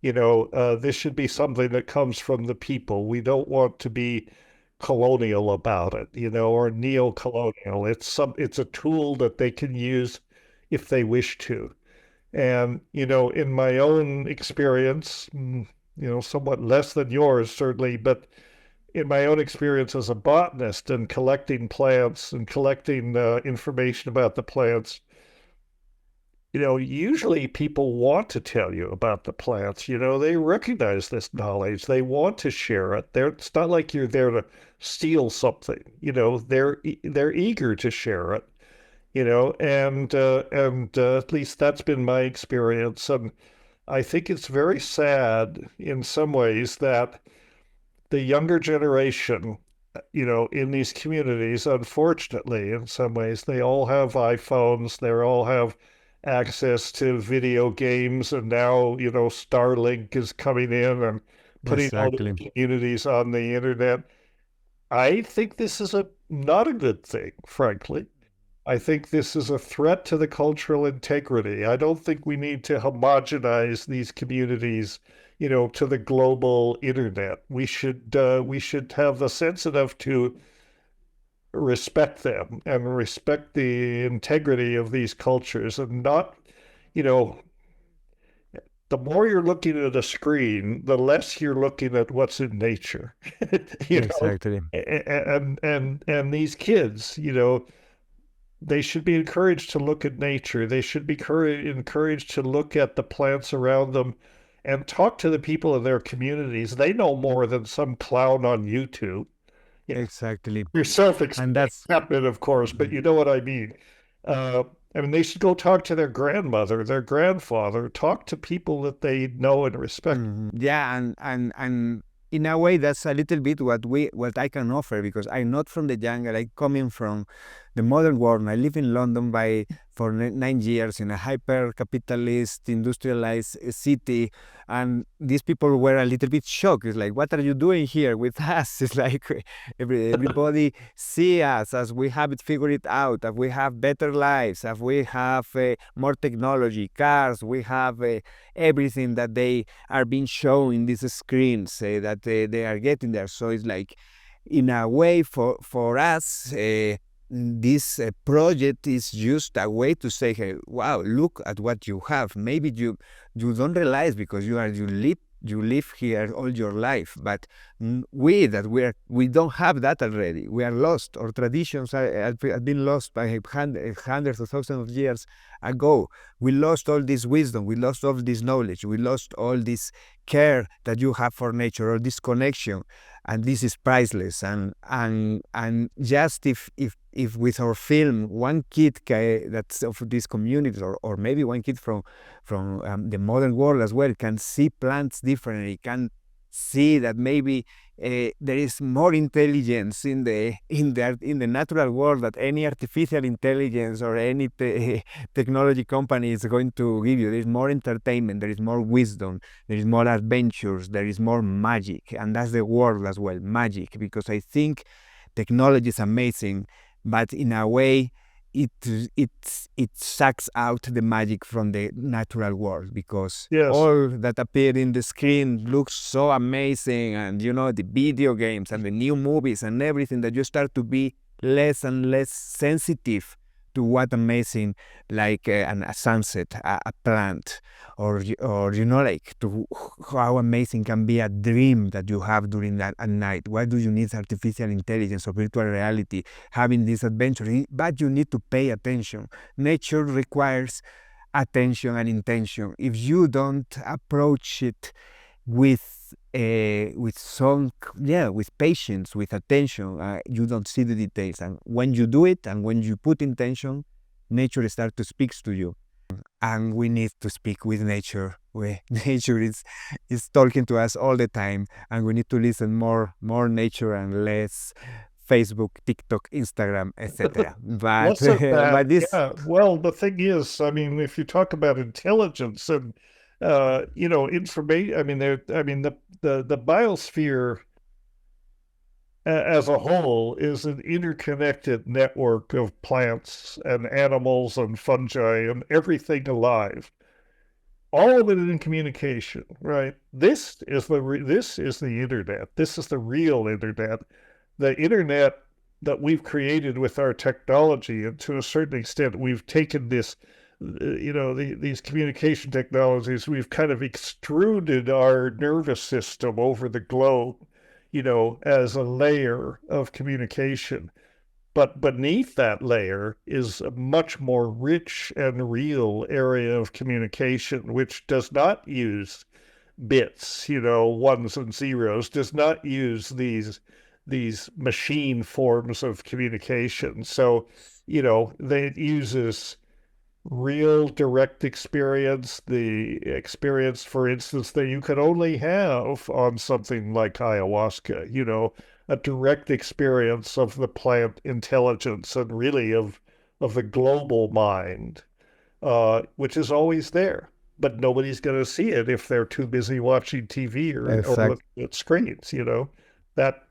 This should be something that comes from the people. We don't want to be colonial about it, or neo-colonial. It's a tool that they can use if they wish to. And, in my own experience, somewhat less than yours, certainly, but in my own experience as a botanist and collecting plants and collecting information about the plants, usually people want to tell you about the plants. They recognize this knowledge. They want to share it. It's not like you're there to steal something. They're eager to share it. And at least that's been my experience. And I think it's very sad in some ways that the younger generation, in these communities, unfortunately, in some ways, they all have iPhones, they all have access to video games, and now, Starlink is coming in and putting all the Exactly. communities on the internet. I think this is not a good thing, frankly. I think this is a threat to the cultural integrity. I don't think we need to homogenize these communities, to the global internet. We should have the sense enough to respect them and respect the integrity of these cultures, and not, the more you're looking at a screen, the less you're looking at what's in nature. Exactly. And these kids, they should be encouraged to look at nature. They should be encouraged to look at the plants around them and talk to the people in their communities. They know more than some clown on YouTube. Exactly. You're And that's self-accepted, of course, but you know what I mean. They should go talk to their grandmother, their grandfather, talk to people that they know and respect. yeah, and in a way that's a little bit what I can offer, because I'm not from the jungle. I'm coming from the modern world. I live in London for 9 years in a hyper capitalist industrialized city, and these people were a little bit shocked. It's like, what are you doing here with us? It's like everybody see us as we have it figured out, as we have better lives, as we have more technology, cars, we have everything that they are being shown in these screens that they are getting there. So it's like, in a way, for us, this project is just a way to say, hey, wow, look at what you have. Maybe you don't realize, because you live here all your life, but we don't have that already. We are lost. Our traditions have been lost by hundreds of thousands of years ago. We lost all this wisdom. We lost all this knowledge. We lost all this care that you have for nature, or this connection, and this is priceless. And just if with our film, one kid that's of these communities, or maybe one kid from the modern world as well, can see plants differently, can see that maybe there is more intelligence in the natural world that any artificial intelligence or any technology company is going to give you. There is more entertainment, there is more wisdom, there is more adventures, there is more magic, and that's the word as well, magic, because I think technology is amazing, but in a way it sucks out the magic from the natural world, because Yes. all that appeared in the screen looks so amazing, and the video games and the new movies and everything, that you start to be less and less sensitive to what amazing, like a sunset, a plant, or like to how amazing can be a dream that you have during that at night. Why do you need artificial intelligence or virtual reality having this adventure? But you need to pay attention. Nature requires attention and intention. If you don't approach it with with patience, with attention. You don't see the details, and when you do it, and when you put intention, nature starts to speak to you. And we need to speak with nature. Nature is talking to us all the time, and we need to listen more nature and less Facebook, TikTok, Instagram, etc. But Less of that. but this Yeah. Well, the thing is, I mean, if you talk about intelligence and information, I mean, the biosphere as a whole is an interconnected network of plants and animals and fungi and everything alive, all of it in communication, right? This is the internet. This is the real internet. The internet that we've created with our technology, and to a certain extent, we've taken this, these communication technologies, we've kind of extruded our nervous system over the globe, as a layer of communication. But beneath that layer is a much more rich and real area of communication, which does not use bits, ones and zeros, does not use these machine forms of communication. So, it uses real direct experience, the experience, for instance, that you can only have on something like ayahuasca, a direct experience of the plant intelligence and really of the global mind, which is always there. But nobody's going to see it if they're too busy watching TV or looking at screens, that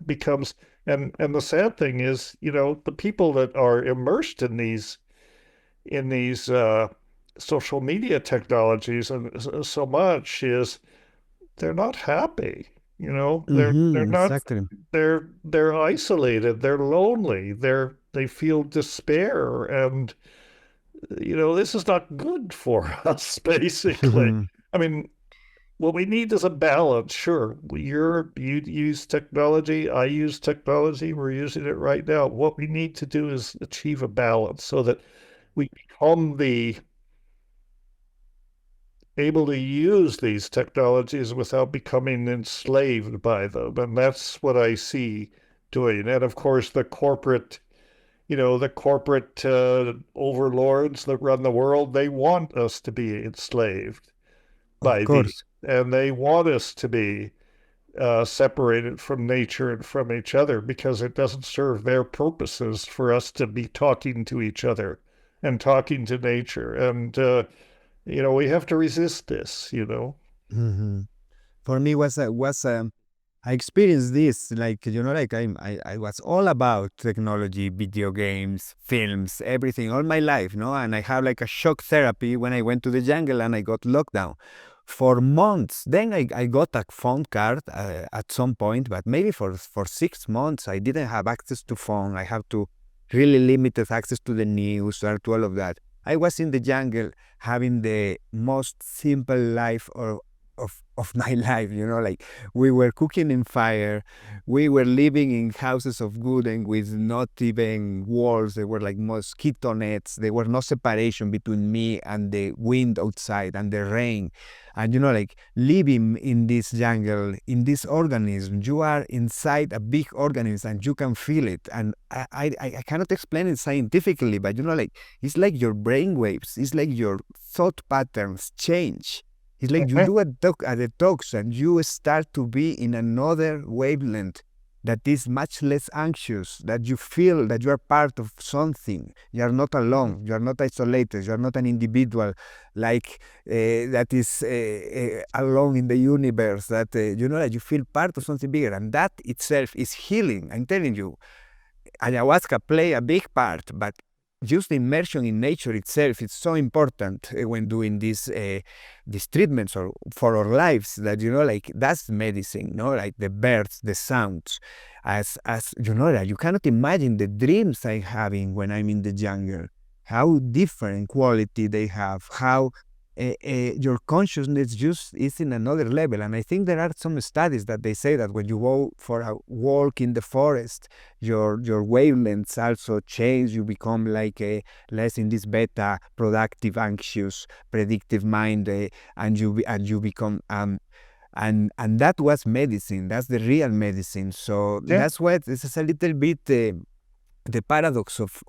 becomes, and the sad thing is, the people that are immersed in these social media technologies and so much is they're not happy. They're not. exactly. They're isolated. They're lonely. They feel despair, and this is not good for us. Basically, I mean, what we need is a balance. Sure, you use technology. I use technology. We're using it right now. What we need to do is achieve a balance so that we become able to use these technologies without becoming enslaved by them. And that's what I see doing. And of course, the corporate overlords that run the world, they want us to be enslaved by Of course. and they want us to be separated from nature and from each other because it doesn't serve their purposes for us to be talking to each other and talking to nature. And, we have to resist this, Mm-hmm. For me, I experienced this, like, I was all about technology, video games, films, everything, all my life, and I have like a shock therapy when I went to the jungle and I got locked down for months. Then I got a phone card at some point, but maybe for 6 months, I didn't have access to phone. I have to really limited access to the news or to all of that. I was in the jungle having the most simple life of my life, like we were cooking in fire, we were living in houses of wooden with not even walls. They were like mosquito nets. There were no separation between me and the wind outside and the rain. And like living in this jungle, in this organism, you are inside a big organism and you can feel it. And I cannot explain it scientifically, but like it's like your brain waves, it's like your thought patterns change. It's like you do a detox and you start to be in another wavelength that is much less anxious, that you feel that you are part of something. You are not alone. You are not isolated. You are not an individual like that is alone in the universe, that, that you feel part of something bigger. And that itself is healing. I'm telling you, ayahuasca play a big part, but just immersion in nature itself is so important when doing these treatments or for our lives, that like that's medicine, like the birds, the sounds, as that you cannot imagine the dreams I'm having when I'm in the jungle, how different quality they have, how your consciousness just is in another level. And I think there are some studies that they say that when you go for a walk in the forest, your wavelengths also change. You become like less in this beta, productive, anxious, predictive mind, and you become and that was medicine. That's the real medicine. So Yeah. that's what this is a little bit the paradox of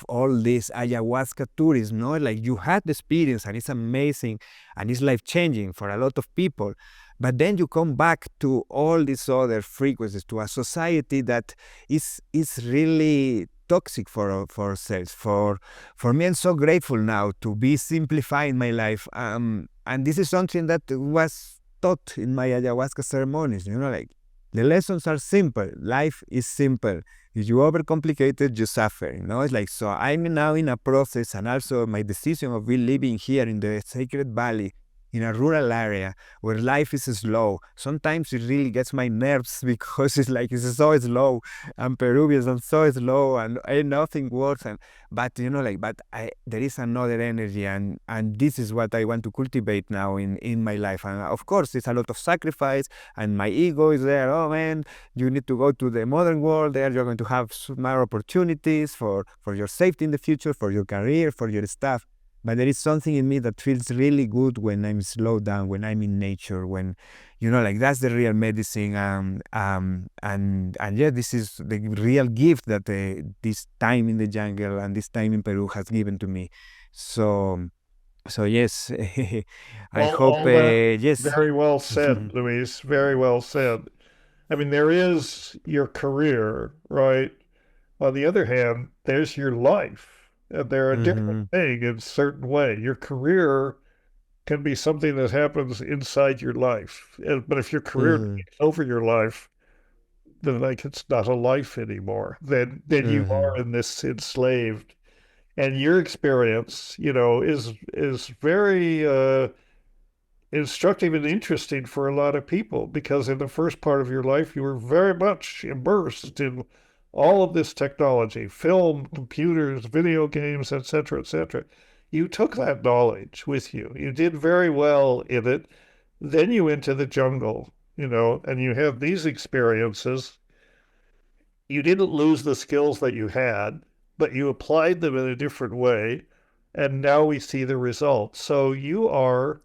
all this ayahuasca tourism, no? Like you had the experience and it's amazing and it's life changing for a lot of people. But then you come back to all these other frequencies, to a society that is really toxic for ourselves. For me, I'm so grateful now to be simplifying my life. And this is something that was taught in my ayahuasca ceremonies, like the lessons are simple. Life is simple. If you overcomplicate it, you suffer. It's like, so I'm now in a process, and also my decision of living here in the Sacred Valley, in a rural area where life is slow. Sometimes it really gets my nerves because it's like it's so slow, and Peruvians are so slow, and nothing works. But there is another energy, and this is what I want to cultivate now in my life. And of course, it's a lot of sacrifice, and my ego is there. Oh man, you need to go to the modern world. There, you're going to have more opportunities for your safety in the future, for your career, for your stuff. But there is something in me that feels really good when I'm slowed down, when I'm in nature, when, that's the real medicine. And yeah, this is the real gift that this time in the jungle and this time in Peru has given to me. So yes, I hope, All that, yes. very well said, Luis. Very well said. I mean, there is your career, right? On the other hand, there's your life. And they're a different thing in a certain way. Your career can be something that happens inside your life. But if your career takes over your life, then like it's not a life anymore. Then you are in this enslaved. And your experience, is very instructive and interesting for a lot of people, because in the first part of your life, you were very much immersed in all of this technology, film, computers, video games, etc., etc. You took that knowledge with you. You did very well in it. Then you went to the jungle, and you have these experiences. You didn't lose the skills that you had, but you applied them in a different way. And now we see the results. So you are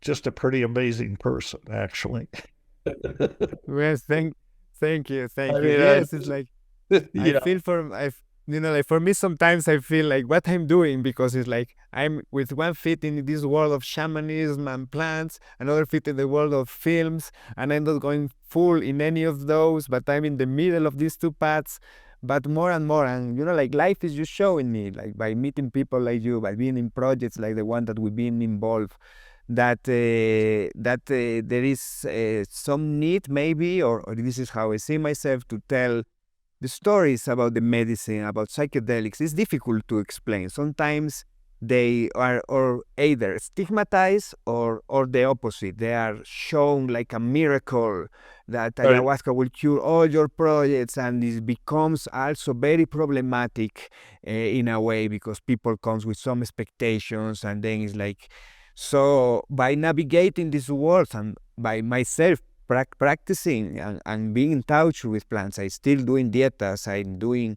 just a pretty amazing person, actually. Yes, thank you. I mean, Yes, it's like yeah, like for me, sometimes I feel like what I'm doing, because it's like I'm with one feet in this world of shamanism and plants, another feet in the world of films, and I'm not going full in any of those, but I'm in the middle of these two paths. But more and more, and like life is just showing me, like by meeting people like you, by being in projects like the one that we've been involved, that there is some need, maybe, or this is how I see myself, to tell the stories about the medicine, about psychedelics. Is difficult to explain. Sometimes they are or either stigmatized or the opposite. They are shown like a miracle, that right. ayahuasca will cure all your projects, and this becomes also very problematic in a way, because people comes with some expectations, and then it's like, so by navigating these worlds and by myself practicing and being in touch with plants, I still doing dietas. I'm doing,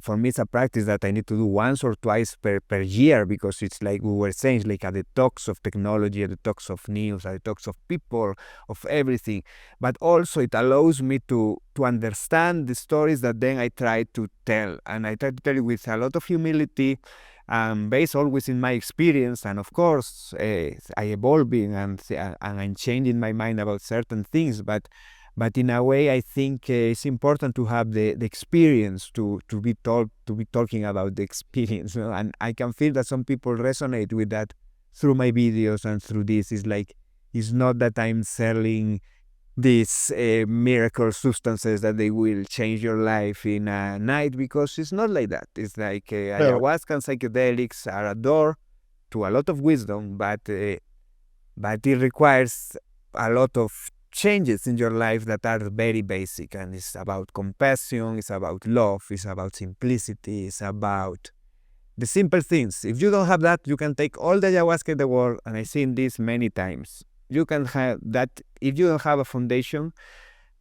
for me, it's a practice that I need to do once or twice per year, because it's like we were saying, it's like a detox of technology, a detox of news, a detox of people, of everything. But also it allows me to understand the stories that then I try to tell. And I try to tell it with a lot of humility, based always in my experience, and of course I evolving and I'm changing my mind about certain things, but in a way I think it's important to have the experience to be talking about the experience, and I can feel that some people resonate with that through my videos and through this. Is like, it's not that I'm selling these miracle substances that they will change your life in a night, because it's not like that. It's like ayahuasca and psychedelics are a door to a lot of wisdom, but it requires a lot of changes in your life that are very basic, and it's about compassion, it's about love, it's about simplicity, it's about the simple things. If you don't have that, you can take all the ayahuasca in the world, and I've seen this many times. You can have that if you don't have a foundation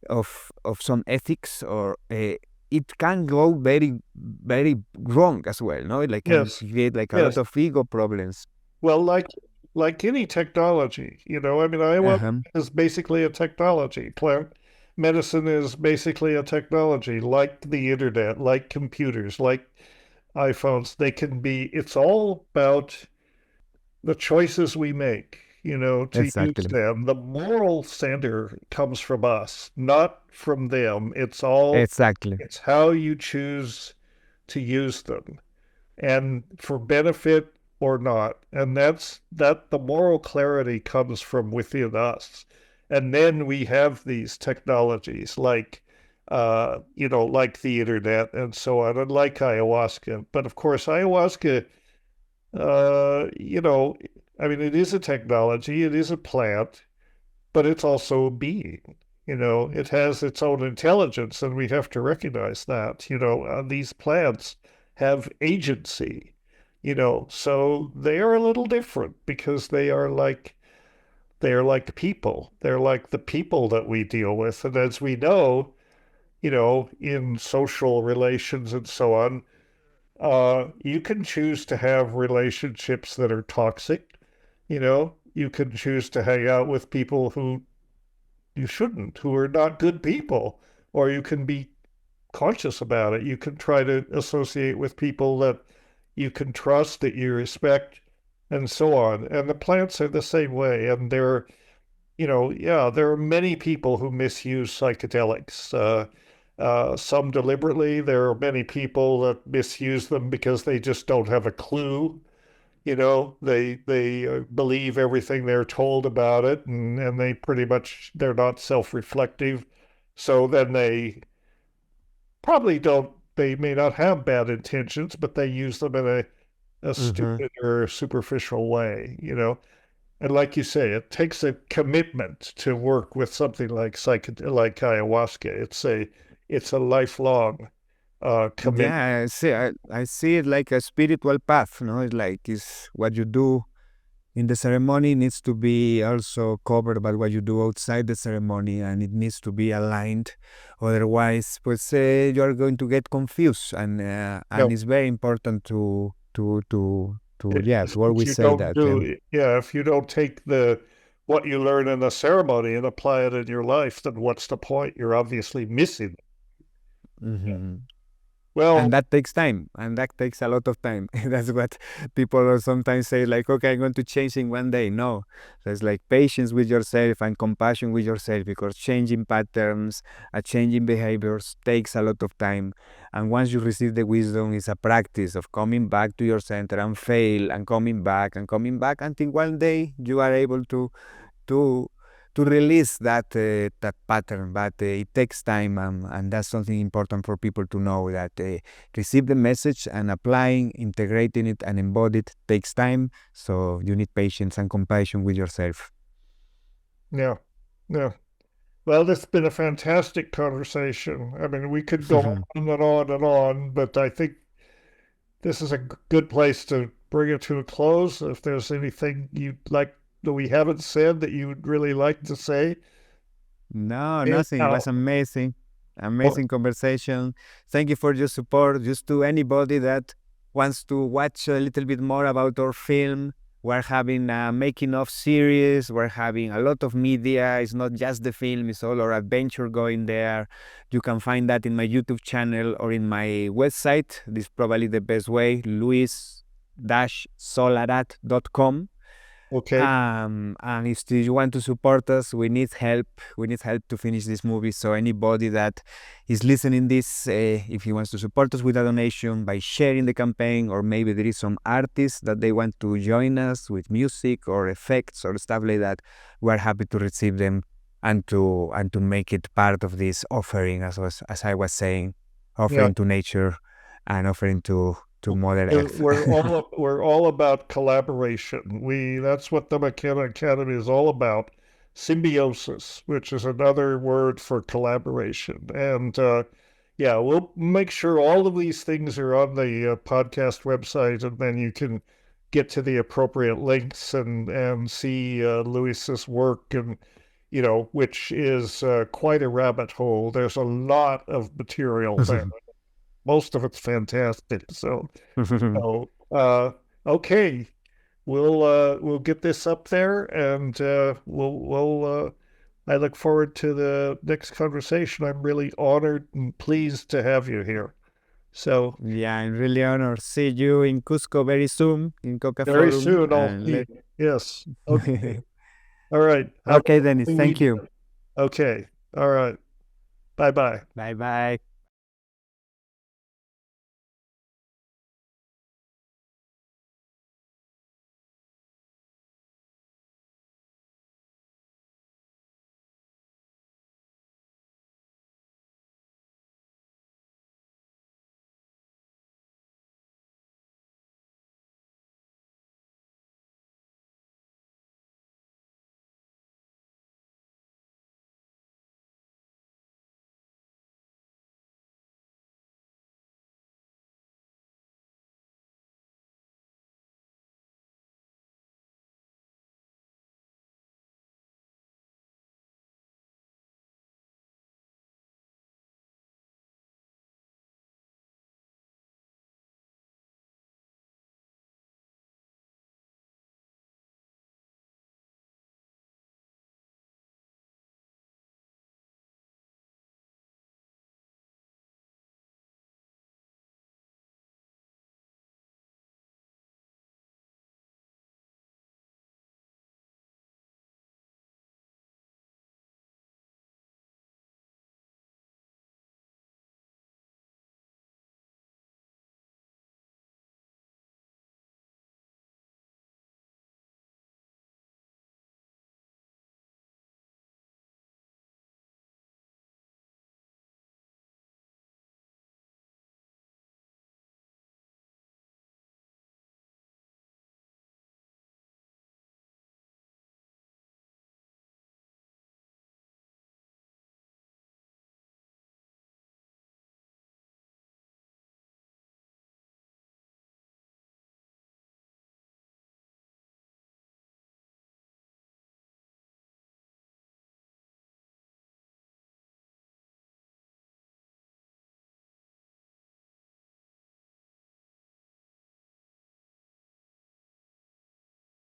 of some ethics, or it can go very, very wrong as well. No, like Yes. can create like a Yes. lot of ego problems. Well, like like any technology, I mean, ayahuasca Uh-huh. is basically a technology. Plant medicine is basically a technology, like the internet, like computers, like iPhones. It's all about the choices we make, to use Exactly. them. The moral center comes from us, not from them. Exactly. It's how you choose to use them and for benefit or not. And that the moral clarity comes from within us. And then we have these technologies like the internet and so on, and like ayahuasca. But of course, ayahuasca, uh, you know, I mean, it is a technology, it is a plant, but it's also a being. It has its own intelligence, and we have to recognize that. These plants have agency, so they are a little different because they are like people. They're like the people that we deal with. And as we know, in social relations and so on, you can choose to have relationships that are toxic. You can choose to hang out with people who you shouldn't, who are not good people, or you can be conscious about it. You can try to associate with people that you can trust, that you respect, and so on. And the plants are the same way. And there are many people who misuse psychedelics. Some deliberately. There are many people that misuse them because they just don't have a clue. They believe everything they're told about it, and they're not self-reflective. So then they may not have bad intentions, but they use them in a Mm-hmm. stupid or superficial way. And like you say, it takes a commitment to work with something like like ayahuasca. It's a lifelong commitment. Yeah, I see it like a spiritual path, no? It's like it's what you do in the ceremony needs to be also covered by what you do outside the ceremony, and it needs to be aligned. Otherwise, pues you are going to get confused, You and it's very important to yeah, to if always you say don't that. do, yeah, if you don't take what you learn in the ceremony and apply it in your life, then what's the point? You're obviously missing it. Yeah. Mhm. Well, And that takes time, and that takes a lot of time. That's what people are sometimes say, like, okay, I'm going to change in one day. No, there's like patience with yourself and compassion with yourself, because changing patterns, changing behaviors takes a lot of time. And once you receive the wisdom, it's a practice of coming back to your center and fail and coming back until one day you are able to to release that pattern. But it takes time, and that's something important for people to know, that receive the message and applying, integrating it, and embody it takes time. So you need patience and compassion with yourself. yeah, yeah. Well, this has been a fantastic conversation. I mean, we could go on and on and on, but I think this is a good place to bring it to a close. If there's anything you'd like that we haven't said that you would really like to say, No, and nothing. It now, was amazing. oh, Amazing conversation. Thank you for your support. Just to anybody that wants to watch a little bit more about our film, we're having a making of series. We're having a lot of media. It's not just the film, it's all our adventure going there. You can find that in my YouTube channel or in my website. This is probably the best way, luis-solarat.com. okay, And if you want to support us, we need help. We need help to finish this movie. So anybody that is listening this, if he wants to support us with a donation by sharing the campaign, or maybe there is some artists that they want to join us with music or effects or stuff like that, we're happy to receive them and to make it part of this offering, as I was saying, yeah. offering to nature and offering to Mother Earth. We're all about collaboration. That's what the McKenna Academy is all about. Symbiosis, which is another word for collaboration. And yeah, we'll make sure all of these things are on the podcast website, and then you can get to the appropriate links and see Luis's work, and which is quite a rabbit hole. There's a lot of material there. Most of it's fantastic. So, okay. we'll get this up there, and I look forward to the next conversation. I'm really honored and pleased to have you here. So Yeah, I'm really honored. See you in Cusco very soon in Coca very Forum. soon, And yes. Okay. All right. Okay, Dennis. Thank you. Okay. All right. Bye-bye. Bye bye.